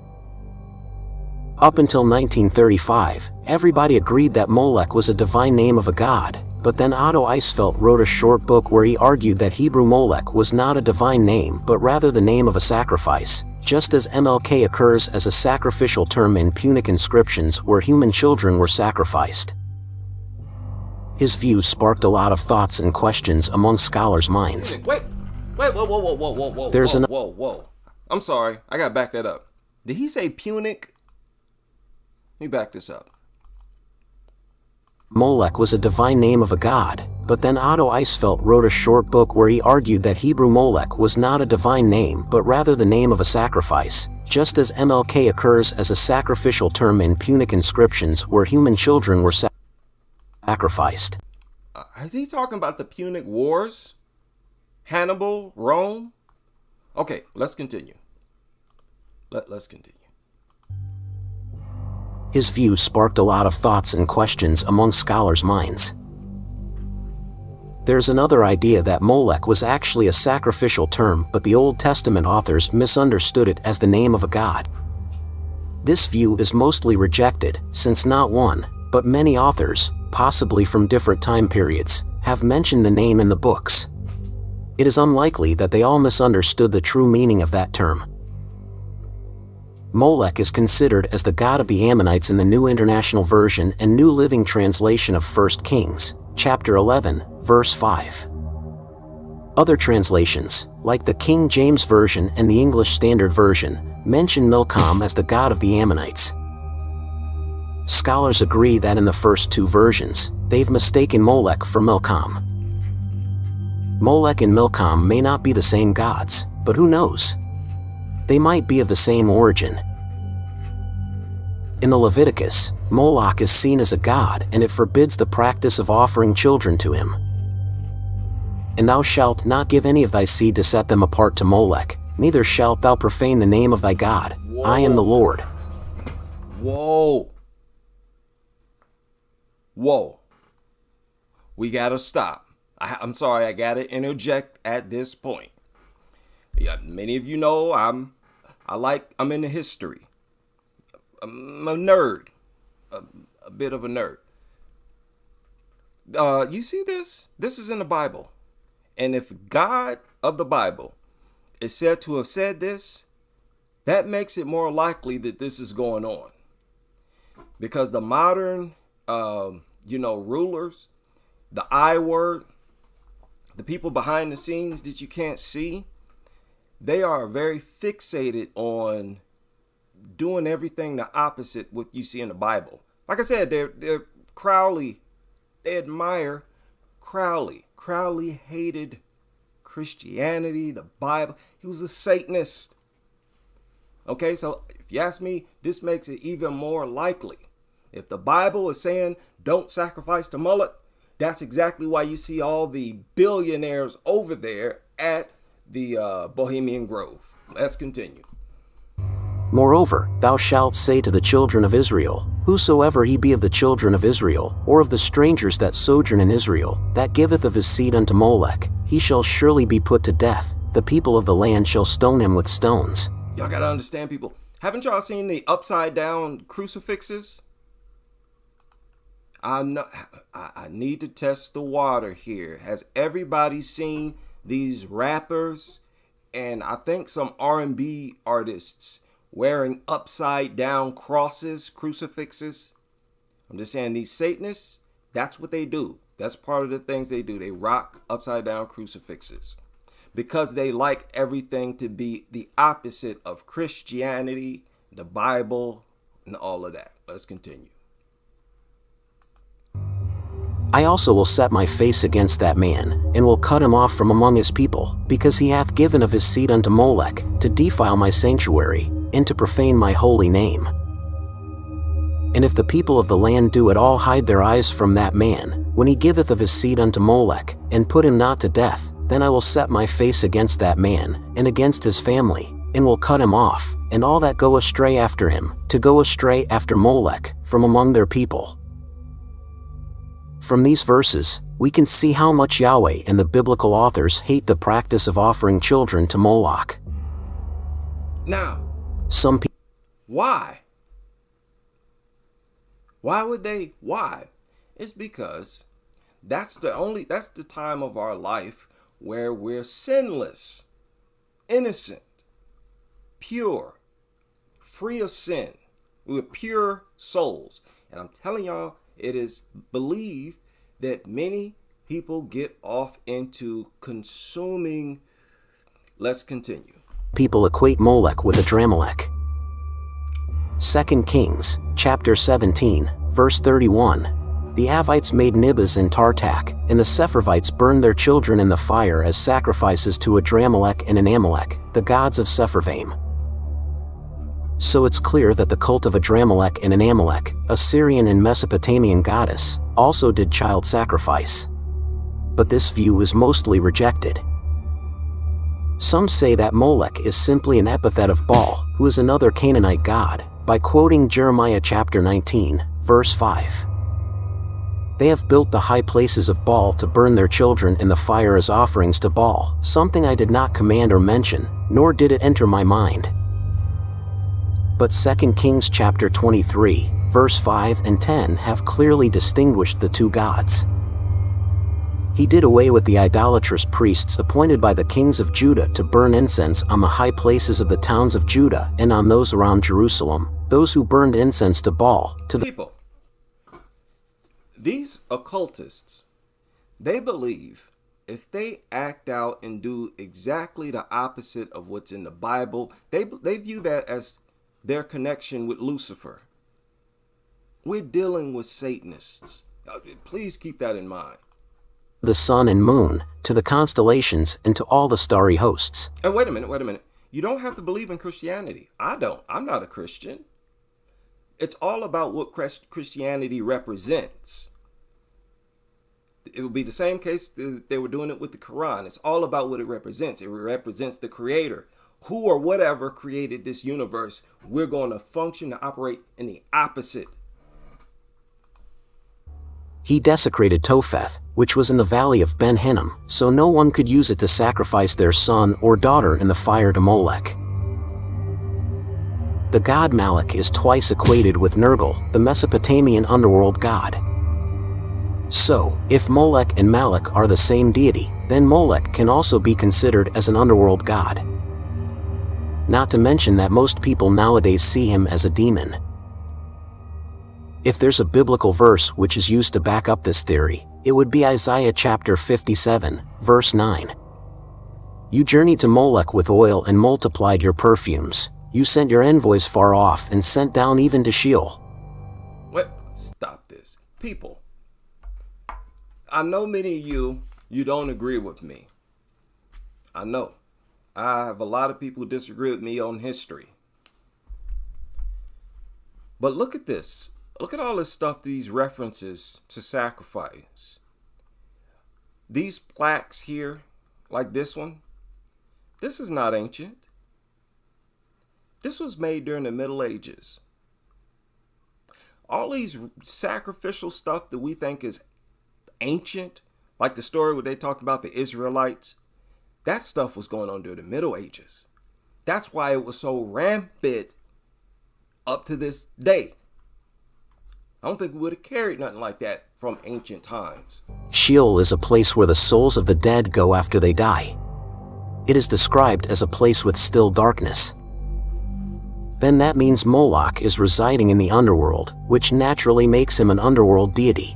Up until 1935, everybody agreed that Molech was a divine name of a god, but then Otto Eisfeld wrote a short book where he argued that Hebrew Molech was not a divine name but rather the name of a sacrifice, just as MLK occurs as a sacrificial term in Punic inscriptions where human children were sacrificed. His view sparked a lot of thoughts and questions among scholars' minds. Wait, whoa. There's whoa. I'm sorry, I gotta back that up. Did he say Punic? Let me back this up. Molech was a divine name of a god, but then Otto Eisfeld wrote a short book where he argued that Hebrew Molech was not a divine name but rather the name of a sacrifice, just as MLK occurs as a sacrificial term in Punic inscriptions where human children were sacrificed. Is he talking about the Punic Wars? Hannibal, Rome? Okay, let's continue. Let's continue. His view sparked a lot of thoughts and questions among scholars' minds. There's another idea that Molech was actually a sacrificial term, but the Old Testament authors misunderstood it as the name of a god. This view is mostly rejected, since not one, but many authors, possibly from different time periods, have mentioned the name in the books. It is unlikely that they all misunderstood the true meaning of that term. Molech is considered as the god of the Ammonites in the New International Version and New Living Translation of 1 Kings, chapter 11, verse 5. Other translations, like the King James Version and the English Standard Version, mention Milcom as the god of the Ammonites. Scholars agree that in the first two versions, they've mistaken Molech for Milcom. Molech and Milcom may not be the same gods, but who knows? They might be of the same origin. In the Leviticus, Moloch is seen as a god and it forbids the practice of offering children to him. And thou shalt not give any of thy seed to set them apart to Molech, neither shalt thou profane the name of thy God. Whoa. I am the Lord. Whoa. Whoa. We gotta stop. I'm sorry, I gotta interject at this point. Yeah, many of you know I'm into history. I'm a nerd, a bit of a nerd. You see this? This is in the Bible. And if God of the Bible is said to have said this, that makes it more likely that this is going on. Because the modern, rulers, the I word, the people behind the scenes that you can't see, they are very fixated on doing everything the opposite what you see in the Bible. Like I said, they're Crowley. They admire Crowley. Crowley hated Christianity, the Bible. He was a Satanist. Okay, so if you ask me, this makes it even more likely. If the Bible is saying don't sacrifice to Moloch, that's exactly why you see all the billionaires over there at the Bohemian Grove. Let's continue. Moreover, thou shalt say to the children of Israel, whosoever he be of the children of Israel, or of the strangers that sojourn in Israel, that giveth of his seed unto Molech, he shall surely be put to death. The people of the land shall stone him with stones. Y'all gotta understand, people. Haven't y'all seen the upside down crucifixes? I need to test the water here. Has everybody seen these rappers and I think some R&B artists wearing upside down crosses, crucifixes? I'm just saying, these Satanists, that's what they do. That's part of the things they do. They rock upside down crucifixes because they like everything to be the opposite of Christianity, the Bible, and all of that. Let's continue. I also will set my face against that man, and will cut him off from among his people, because he hath given of his seed unto Molech, to defile my sanctuary, and to profane my holy name. And if the people of the land do at all hide their eyes from that man, when he giveth of his seed unto Molech, and put him not to death, then I will set my face against that man, and against his family, and will cut him off, and all that go astray after him, to go astray after Molech, from among their people. From these verses, we can see how much Yahweh and the biblical authors hate the practice of offering children to Moloch. Now, Some people. why? Why would they? Why? It's because that's the time of our life where we're sinless, innocent, pure, free of sin. We're pure souls. And I'm telling y'all, it is believed that many people get off into consuming. Let's continue. People equate Molech with Adramelech. 2 Kings, chapter 17, verse 31. The Avites made Nibas and Tartak, and the Sepharvites burned their children in the fire as sacrifices to Adramelech and Anamelech, the gods of Sepharvaim. So it's clear that the cult of Adramelech and Anamelech, a Syrian and Mesopotamian goddess, also did child sacrifice. But this view is mostly rejected. Some say that Molech is simply an epithet of Baal, who is another Canaanite god, by quoting Jeremiah chapter 19, verse 5. They have built the high places of Baal to burn their children in the fire as offerings to Baal, something I did not command or mention, nor did it enter my mind. But 2 Kings chapter 23, verse 5 and 10 have clearly distinguished the two gods. He did away with the idolatrous priests appointed by the kings of Judah to burn incense on the high places of the towns of Judah and on those around Jerusalem, those who burned incense to Baal, to the people. These occultists, they believe if they act out and do exactly the opposite of what's in the Bible, they view that as their connection with Lucifer. We're dealing with Satanists. Please keep that in mind. The sun and moon, to the constellations, and to all the starry hosts. And wait a minute. You don't have to believe in Christianity. I don't. I'm not a Christian. It's all about what Christianity represents. It would be the same case that they were doing it with the Quran. It's all about what it represents. It represents the Creator. Who or whatever created this universe. We're going to function to operate in the opposite. He desecrated Topheth, which was in the valley of Ben Hinnom, so no one could use it to sacrifice their son or daughter in the fire to Molech. The god Malach is twice equated with Nergal, the Mesopotamian underworld god. So, if Molech and Malach are the same deity, then Molech can also be considered as an underworld god. Not to mention that most people nowadays see him as a demon. If there's a biblical verse which is used to back up this theory, it would be Isaiah chapter 57, verse 9. You journeyed to Molech with oil and multiplied your perfumes. You sent your envoys far off and sent down even to Sheol. Wait, stop this. People, I know many of you don't agree with me. I know. I have a lot of people who disagree with me on history. But look at this. Look at all this stuff, these references to sacrifice. These plaques here, like this one, this is not ancient. This was made during the Middle Ages. All these sacrificial stuff that we think is ancient, like the story where they talked about the Israelites, that stuff was going on during the Middle Ages. That's why it was so rampant up to this day. I don't think we would have carried nothing like that from ancient times. Sheol is a place where the souls of the dead go after they die. It is described as a place with still darkness. Then that means Moloch is residing in the underworld, which naturally makes him an underworld deity.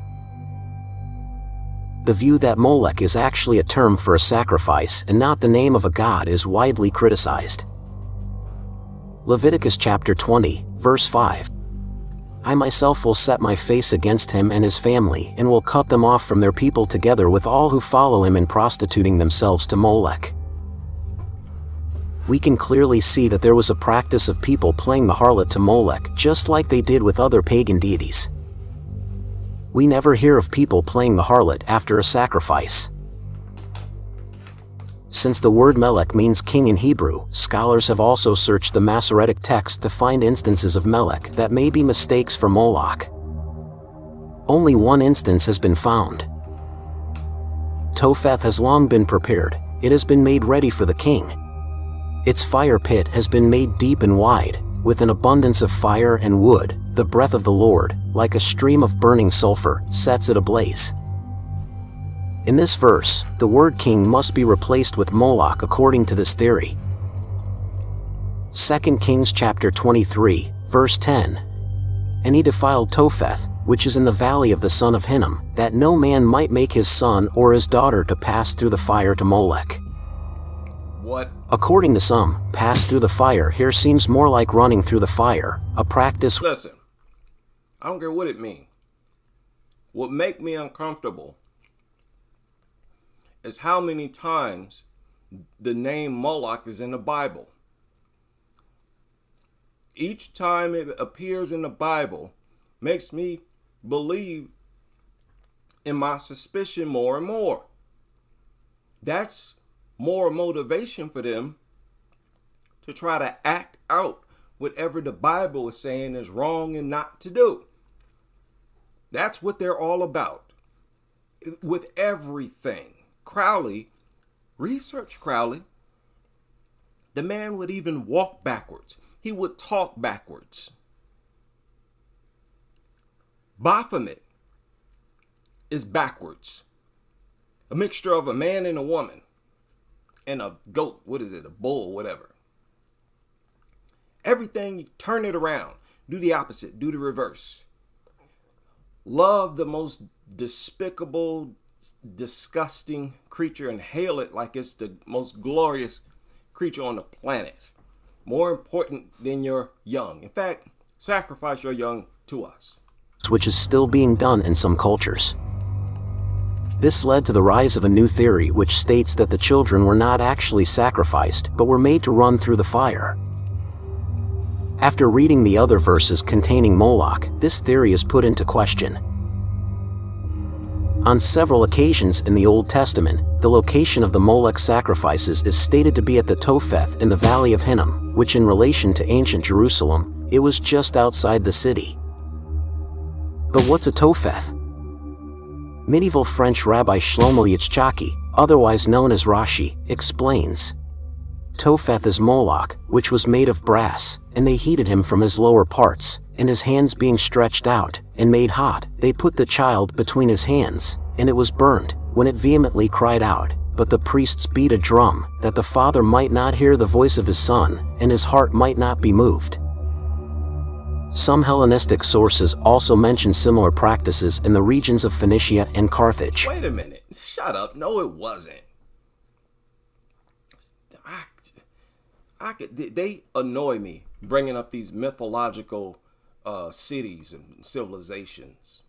The view that Molech is actually a term for a sacrifice and not the name of a god is widely criticized. Leviticus chapter 20, verse 5. I myself will set my face against him and his family and will cut them off from their people together with all who follow him in prostituting themselves to Molech. We can clearly see that there was a practice of people playing the harlot to Molech just like they did with other pagan deities. We never hear of people playing the harlot after a sacrifice. Since the word Melech means king in Hebrew, scholars have also searched the Masoretic text to find instances of Melech that may be mistakes for Moloch. Only one instance has been found. Topheth has long been prepared. It has been made ready for the king. Its fire pit has been made deep and wide, with an abundance of fire and wood. The breath of the Lord, like a stream of burning sulfur, sets it ablaze. In this verse, the word king must be replaced with Moloch according to this theory. 2 Kings chapter 23, verse 10. And he defiled Topheth, which is in the valley of the son of Hinnom, that no man might make his son or his daughter to pass through the fire to Molech. What? According to some, pass through the fire here seems more like running through the fire, a practice. Listen, I don't care what it means. what make me uncomfortable is how many times the name Moloch is in the Bible. Each time it appears in the Bible makes me believe in my suspicion more and more. That's more motivation for them to try to act out whatever the Bible is saying is wrong and not to do. That's what they're all about. With everything. Crowley, research Crowley. The man would even walk backwards. He would talk backwards. Baphomet is backwards. A mixture of a man and a woman. And a goat. What is it? A bull, whatever. Everything, you turn it around. Do the opposite. Do the reverse. Love the most despicable, disgusting creature and hail it like it's the most glorious creature on the planet. More important than your young. In fact, sacrifice your young to us. Which is still being done in some cultures. This led to the rise of a new theory which states that the children were not actually sacrificed but were made to run through the fire. After reading the other verses containing Moloch, this theory is put into question. On several occasions in the Old Testament, the location of the Molech sacrifices is stated to be at the Topheth in the Valley of Hinnom, which in relation to ancient Jerusalem, it was just outside the city. But what's a Topheth? Medieval French Rabbi Shlomo Yitzchaki, otherwise known as Rashi, explains. Topheth is Moloch, which was made of brass, and they heated him from his lower parts, and his hands being stretched out, and made hot, they put the child between his hands, and it was burned, when it vehemently cried out. But the priests beat a drum, that the father might not hear the voice of his son, and his heart might not be moved. Some Hellenistic sources also mention similar practices in the regions of Phoenicia and Carthage. Wait a minute. Shut up. No, it wasn't. They annoy me bringing up these mythological cities and civilizations.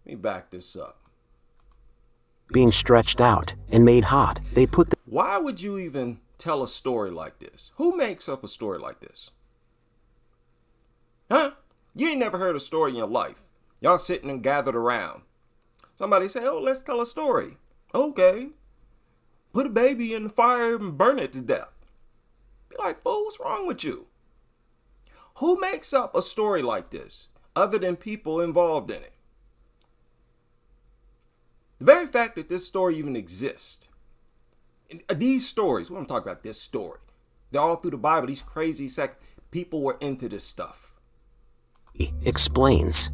Let me back this up. Being stretched out and made hot, they put the... Why would you even tell a story like this? Who makes up a story like this? Huh? You ain't never heard a story in your life. Y'all sitting and gathered around. Somebody say, oh, let's tell a story. Okay. Put a baby in the fire and burn it to death. Be like, fool, what's wrong with you? Who makes up a story like this other than people involved in it? The very fact that this story even exists, these stories, what I'm talking about, this story, they're all through the Bible. These crazy people were into this stuff. Explains.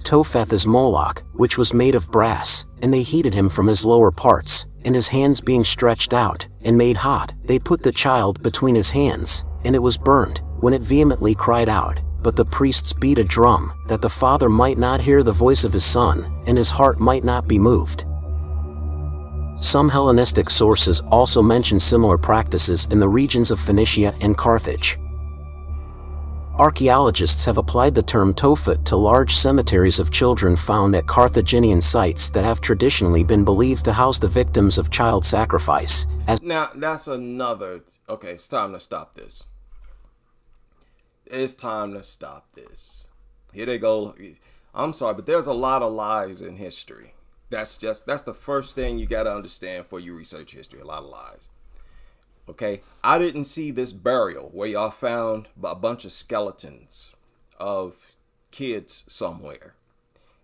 Topheth is Moloch, which was made of brass, and they heated him from his lower parts, and his hands being stretched out, and made hot, they put the child between his hands, and it was burned, when it vehemently cried out. But the priests beat a drum, that the father might not hear the voice of his son, and his heart might not be moved. Some Hellenistic sources also mention similar practices in the regions of Phoenicia and Carthage. Archaeologists have applied the term Tophet to large cemeteries of children found at Carthaginian sites that have traditionally been believed to house the victims of child sacrifice. Now, that's another... Okay, it's time to stop this. It's time to stop this. Here they go. I'm sorry, but there's a lot of lies in history. That's the first thing you got to understand before you research history. A lot of lies. Okay, I didn't see this burial where y'all found a bunch of skeletons of kids somewhere.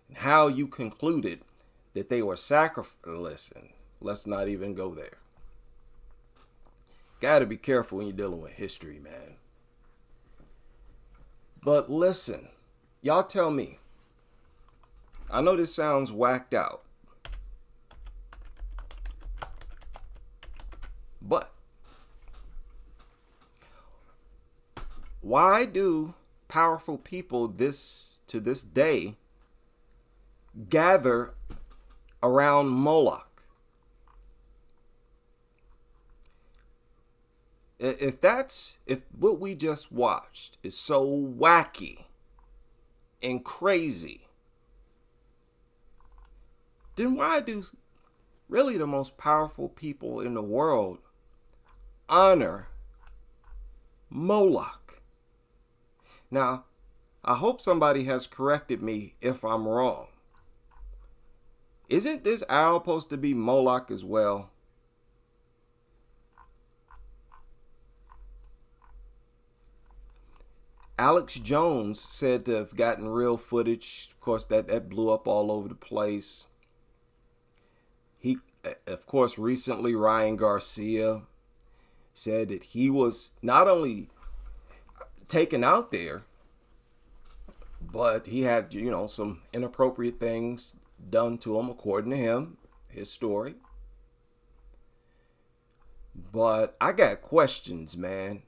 And how you concluded that they were sacrificed. Listen, let's not even go there. Gotta be careful when you're dealing with history, man. But listen, y'all tell me. I know this sounds whacked out. But why do powerful people to this day gather around Moloch? If what we just watched is so wacky and crazy, then why do really the most powerful people in the world honor Moloch? Now, I hope somebody has corrected me if I'm wrong. Isn't this owl supposed to be Moloch as well? Alex Jones said to have gotten real footage. Of course, that blew up all over the place. He, of course, recently Ryan Garcia said that he was not only taken out there, but he had, some inappropriate things done to him, according to him, his story. But I got questions, man.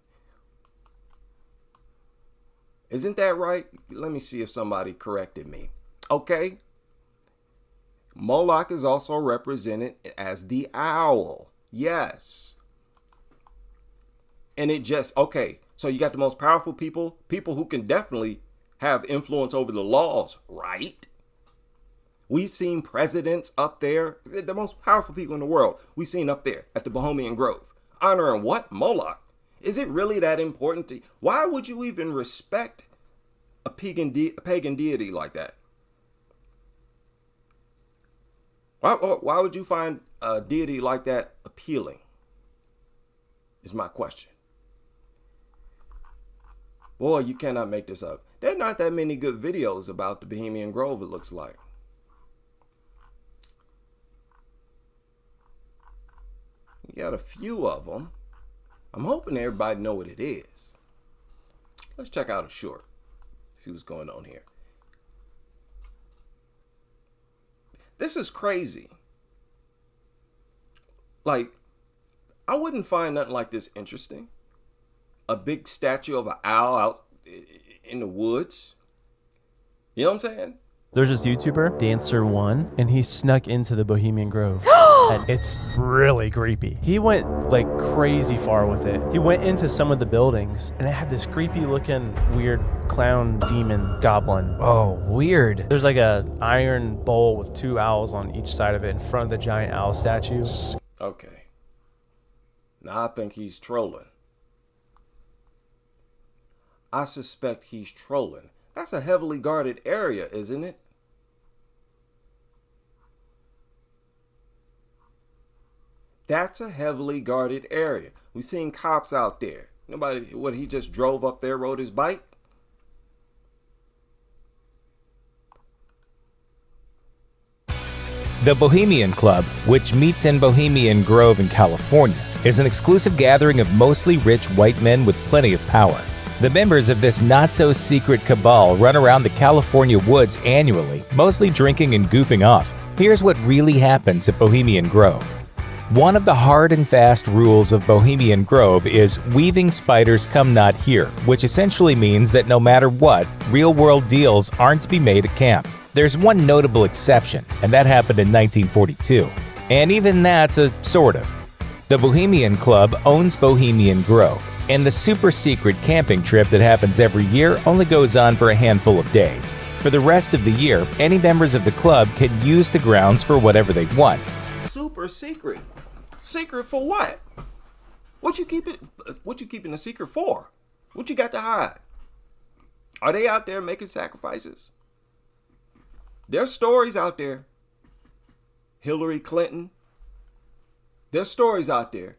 Isn't that right? Let me see if somebody corrected me. Okay. Moloch is also represented as the owl. Yes. And it just, okay, so you got the most powerful people who can definitely have influence over the laws, right? We've seen presidents up there, the most powerful people in the world, we've seen up there at the Bohemian Grove. Honoring what? Moloch. Is it really that important to you? Why would you even respect a pagan deity like that? Why would you find a deity like that appealing? Is my question. Boy, you cannot make this up. There are not that many good videos about the Bohemian Grove, it looks like. You got a few of them. I'm hoping everybody know what it is. Let's check out a short. See what's going on here. This is crazy. Like, I wouldn't find nothing like this interesting. A big statue of an owl out in the woods. You know what I'm saying? There's this YouTuber, Dancer1, and he snuck into the Bohemian Grove. And it's really creepy. He went like crazy far with it. He went into some of the buildings, and it had this creepy looking weird clown demon goblin. Oh, weird. There's like a iron bowl with 2 owls on each side of it in front of the giant owl statue. Okay. Now I think he's trolling. I suspect he's trolling. That's a heavily guarded area, isn't it? That's a heavily guarded area. We've seen cops out there. Nobody, he just drove up there, rode his bike? The Bohemian Club, which meets in Bohemian Grove in California, is an exclusive gathering of mostly rich white men with plenty of power. The members of this not-so-secret cabal run around the California woods annually, mostly drinking and goofing off. Here's what really happens at Bohemian Grove. One of the hard and fast rules of Bohemian Grove is weaving spiders come not here, which essentially means that no matter what, real-world deals aren't to be made at camp. There's one notable exception, and that happened in 1942. And even that's a sort of. The Bohemian Club owns Bohemian Grove, and the super-secret camping trip that happens every year only goes on for a handful of days. For the rest of the year, any members of the club can use the grounds for whatever they want. Super secret. Secret for what? What you keeping a secret for? What you got to hide? Are they out there making sacrifices? There's stories out there. Hillary Clinton. There's stories out there.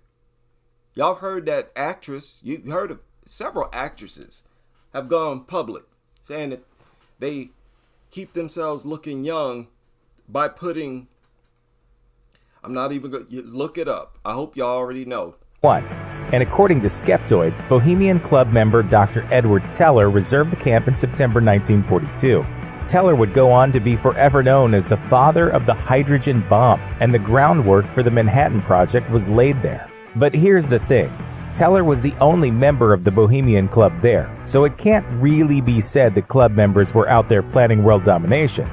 Y'all have heard that actress, you've heard of several actresses have gone public saying that they keep themselves looking young by putting, I'm not even going to look it up. I hope y'all already know. And according to Skeptoid, Bohemian Club member Dr. Edward Teller reserved the camp in September 1942. Teller would go on to be forever known as the father of the hydrogen bomb, and the groundwork for the Manhattan Project was laid there. But here's the thing. Teller was the only member of the Bohemian Club there, so it can't really be said that club members were out there planning world domination.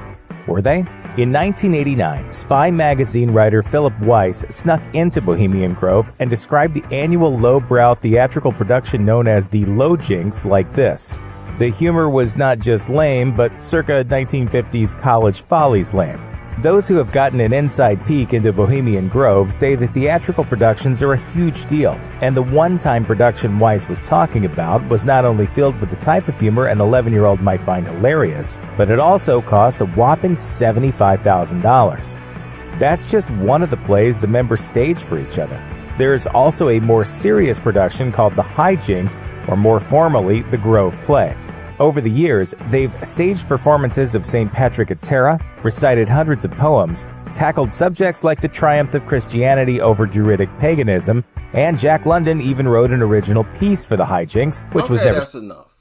Were they? In 1989, Spy magazine writer Philip Weiss snuck into Bohemian Grove and described the annual lowbrow theatrical production known as the Low Jinks like this. The humor was not just lame, but circa 1950s college follies lame. Those who have gotten an inside peek into Bohemian Grove say the theatrical productions are a huge deal, and the one-time production Weiss was talking about was not only filled with the type of humor an 11-year-old might find hilarious, but it also cost a whopping $75,000. That's just one of the plays the members staged for each other. There is also a more serious production called The Hijinks, or more formally, The Grove Play. Over the years, they've staged performances of St. Patrick at Tara, recited hundreds of poems, tackled subjects like the triumph of Christianity over Druidic paganism, and Jack London even wrote an original piece for The Hijinks, which was never... That's enough.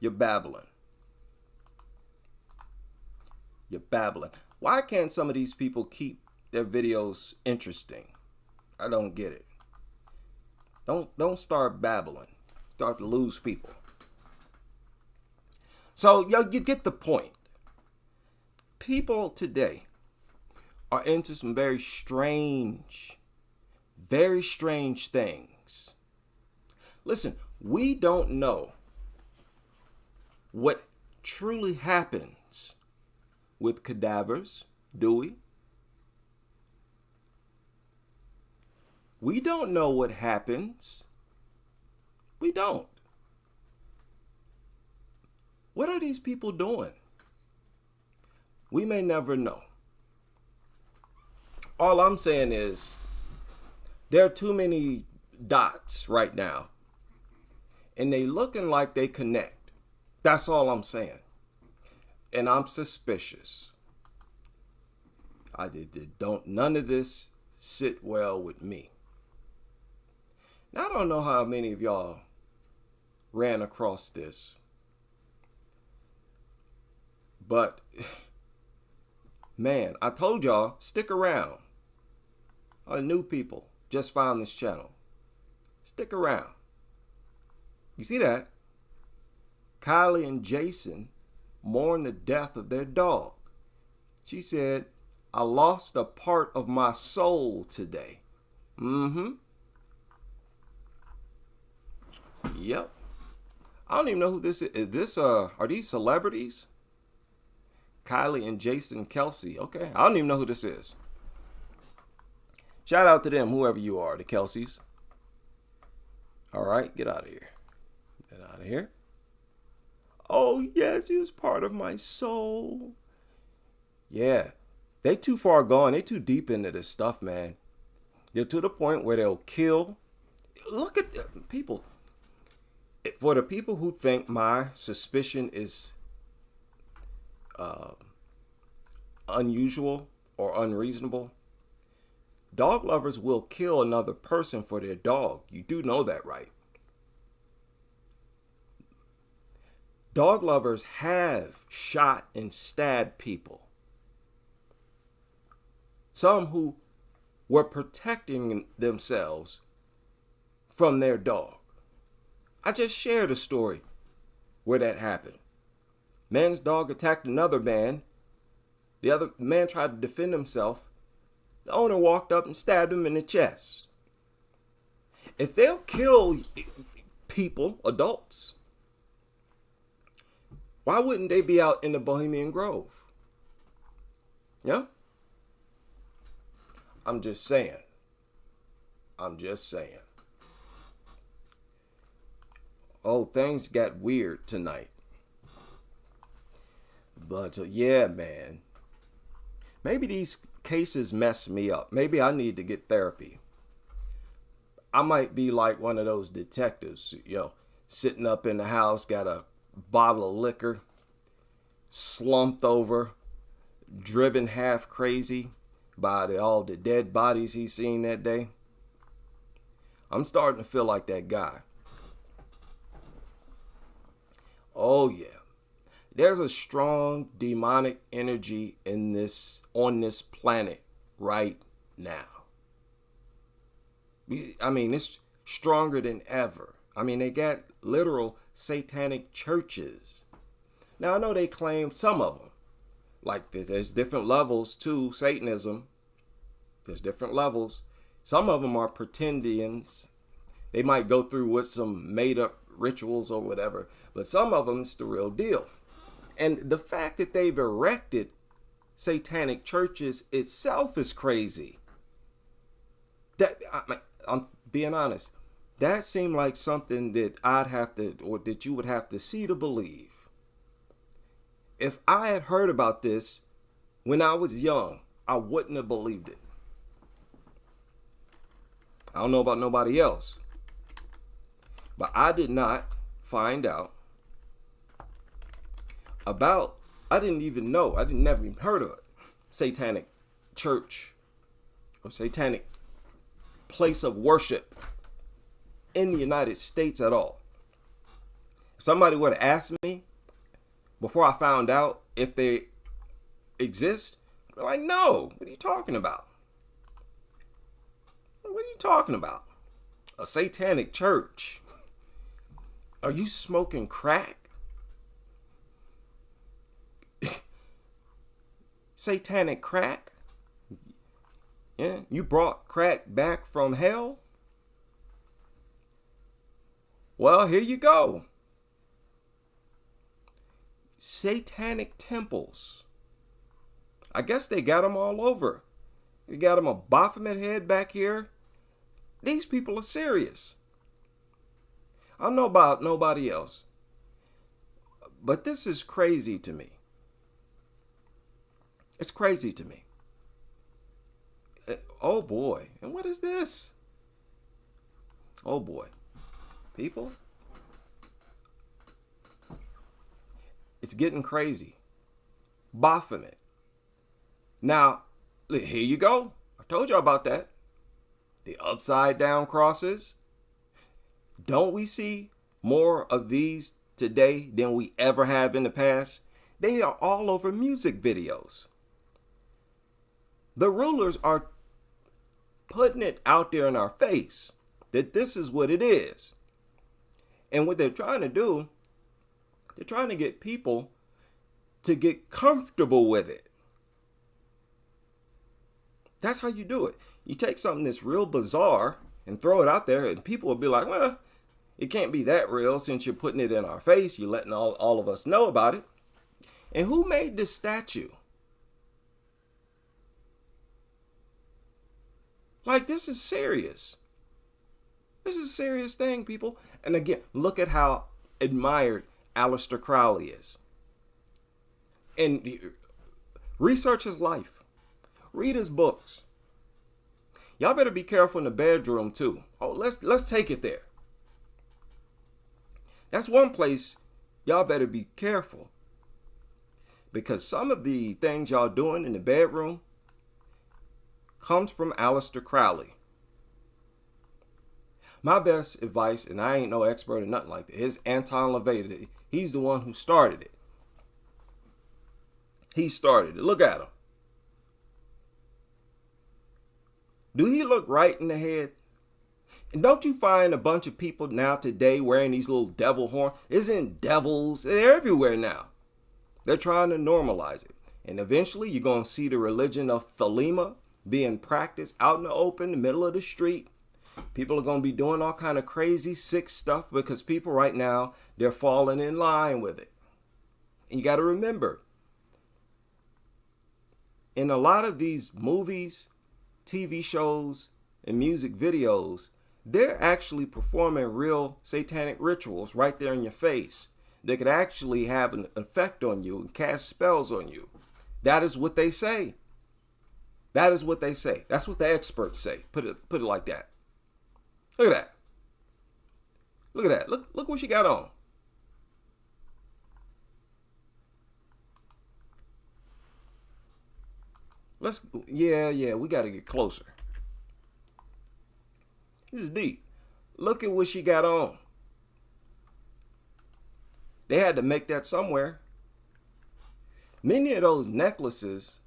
You're babbling. You're babbling. Why can't some of these people keep their videos interesting? I don't get it. Don't start babbling. Start to lose people. So, you get the point. People today are into some very strange things. Listen, we don't know what truly happens with cadavers, do we? We don't know what happens. We don't. What are these people doing? We may never know. All I'm saying is there are too many dots right now, and they looking like they connect. That's all I'm saying. And I'm suspicious. None of this sit well with me. Now, I don't know how many of y'all ran across this. But, man, I told y'all, stick around. All the new people just found this channel. Stick around. You see that? Kylie and Jason mourn the death of their dog. She said, I lost a part of my soul today. Yep. I don't even know who this is. Is this, are these celebrities? Kylie and Jason Kelce. Okay. I don't even know who this is. Shout out to them, whoever you are, the Kelces. All right, get out of here. Get out of here. Oh, yes, he was part of my soul. Yeah. They too far gone. They too deep into this stuff, man. They're to the point where they'll kill. Look at people. For the people who think my suspicion is unusual or unreasonable, dog lovers will kill another person for their dog. You do know that, right? Dog lovers have shot and stabbed people. Some who were protecting themselves from their dog. I just shared a story where that happened. Man's dog attacked another man. The other man tried to defend himself. The owner walked up and stabbed him in the chest. If they'll kill people, adults, why wouldn't they be out in the Bohemian Grove? Yeah? I'm just saying. Oh, things got weird tonight. But yeah, man. Maybe these cases mess me up. Maybe I need to get therapy. I might be like one of those detectives, sitting up in the house, got a bottle of liquor, slumped over, driven half crazy by all the dead bodies he's seen that day. I'm starting to feel like that guy. Oh yeah. There's a strong demonic energy on this planet right now. I mean, it's stronger than ever. I mean, they got literal satanic churches. Now, I know they claim some of them. Like, there's different levels to Satanism. There's different levels. Some of them are pretendians. They might go through with some made-up rituals or whatever. But some of them, it's the real deal. And the fact that they've erected satanic churches itself is crazy. I'm being honest. That seemed like something that I'd have to, or that you would have to see to believe. If I had heard about this when I was young, I wouldn't have believed it. I don't know about nobody else, but I did not find out about, I didn't even know, never even heard of it, satanic church or satanic place of worship in the United States at all. If somebody would have asked me before I found out if they exist, I'm like, no, what are you talking about? What are you talking about? A satanic church? Are you smoking crack? Satanic crack? Yeah, you brought crack back from hell? Well, here you go. Satanic temples. I guess they got them all over. You got them a Baphomet head back here. These people are serious. I don't know about nobody else, but this is crazy to me. It's crazy to me. Oh boy, and what is this? Oh boy, people, it's getting crazy. Baphomet. Now, here you go. I told you about that. The upside down crosses. Don't we see more of these today than we ever have in the past? They are all over music videos. The rulers are putting it out there in our face that this is what it is. And what they're trying to do, they're trying to get people to get comfortable with it. That's how you do it. You take something that's real bizarre and throw it out there, and people will be like, well, it can't be that real since you're putting it in our face. You're letting all of us know about it. And who made this statue? Like, this is serious. This is a serious thing, people. And again, look at how admired Aleister Crowley is. And research his life. Read his books. Y'all better be careful in the bedroom too. Oh, let's take it there. That's one place y'all better be careful. Because some of the things y'all doing in the bedroom comes from Aleister Crowley. My best advice, and I ain't no expert or nothing like that, is Anton LaVey. He's the one who started it. He started it. Look at him. Do he look right in the head? And don't you find a bunch of people now today wearing these little devil horns? Isn't devils? They're everywhere now. They're trying to normalize it. And eventually you're going to see the religion of Thelema being practiced out in the open, the middle of the street. People are going to be doing all kind of crazy, sick stuff because people right now, they're falling in line with it. And you got to remember, in a lot of these movies, TV shows, and music videos, they're actually performing real satanic rituals right there in your face. They could actually have an effect on you and cast spells on you. That is what they say. That is what they say. That's what the experts say. Put it like that. Look at that. Look at that. Look what she got on. Yeah, we got to get closer. This is deep. Look at what she got on. They had to make that somewhere. Many of those necklaces,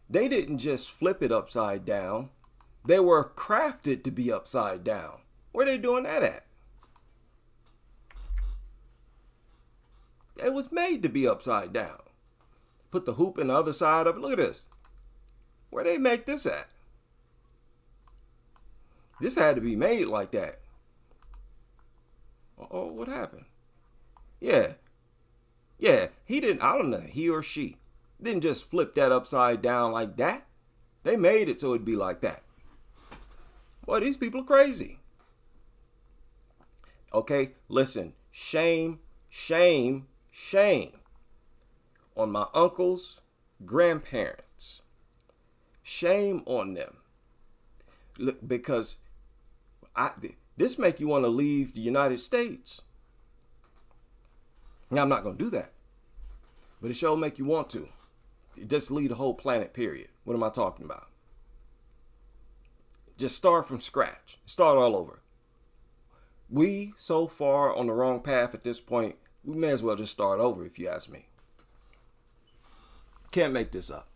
they didn't just flip it upside down. They were crafted to be upside down. Where are they doing that at? It was made to be upside down. Put the hoop in the other side of it. Look at this. Where they make this at? This had to be made like that. Oh, what happened? Yeah, he didn't, I don't know, he or she. Didn't just flip that upside down like that. They made it so it'd be like that. Boy, these people are crazy. Okay, listen. Shame, shame, shame on my uncles, grandparents. Shame on them. Look, because this make you want to leave the United States. Now, I'm not going to do that. But it sure make you want to. Just leave the whole planet, period. What am I talking about? Just start from scratch. Start all over. We so far on the wrong path at this point, we may as well just start over, if you ask me. Can't make this up.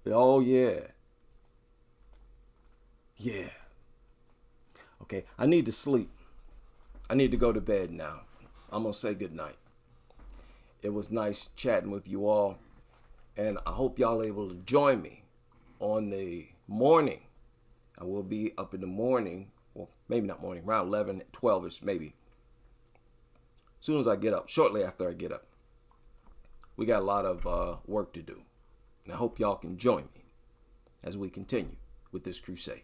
Oh, yeah. Yeah. Okay, I need to sleep. I need to go to bed now. I'm going to say good night. It was nice chatting with you all. And I hope y'all able to join me on the morning. I will be up in the morning. Well, maybe not morning, around 11, 12ish, maybe. As soon as I get up, shortly after I get up. We got a lot of work to do. And I hope y'all can join me as we continue with this crusade.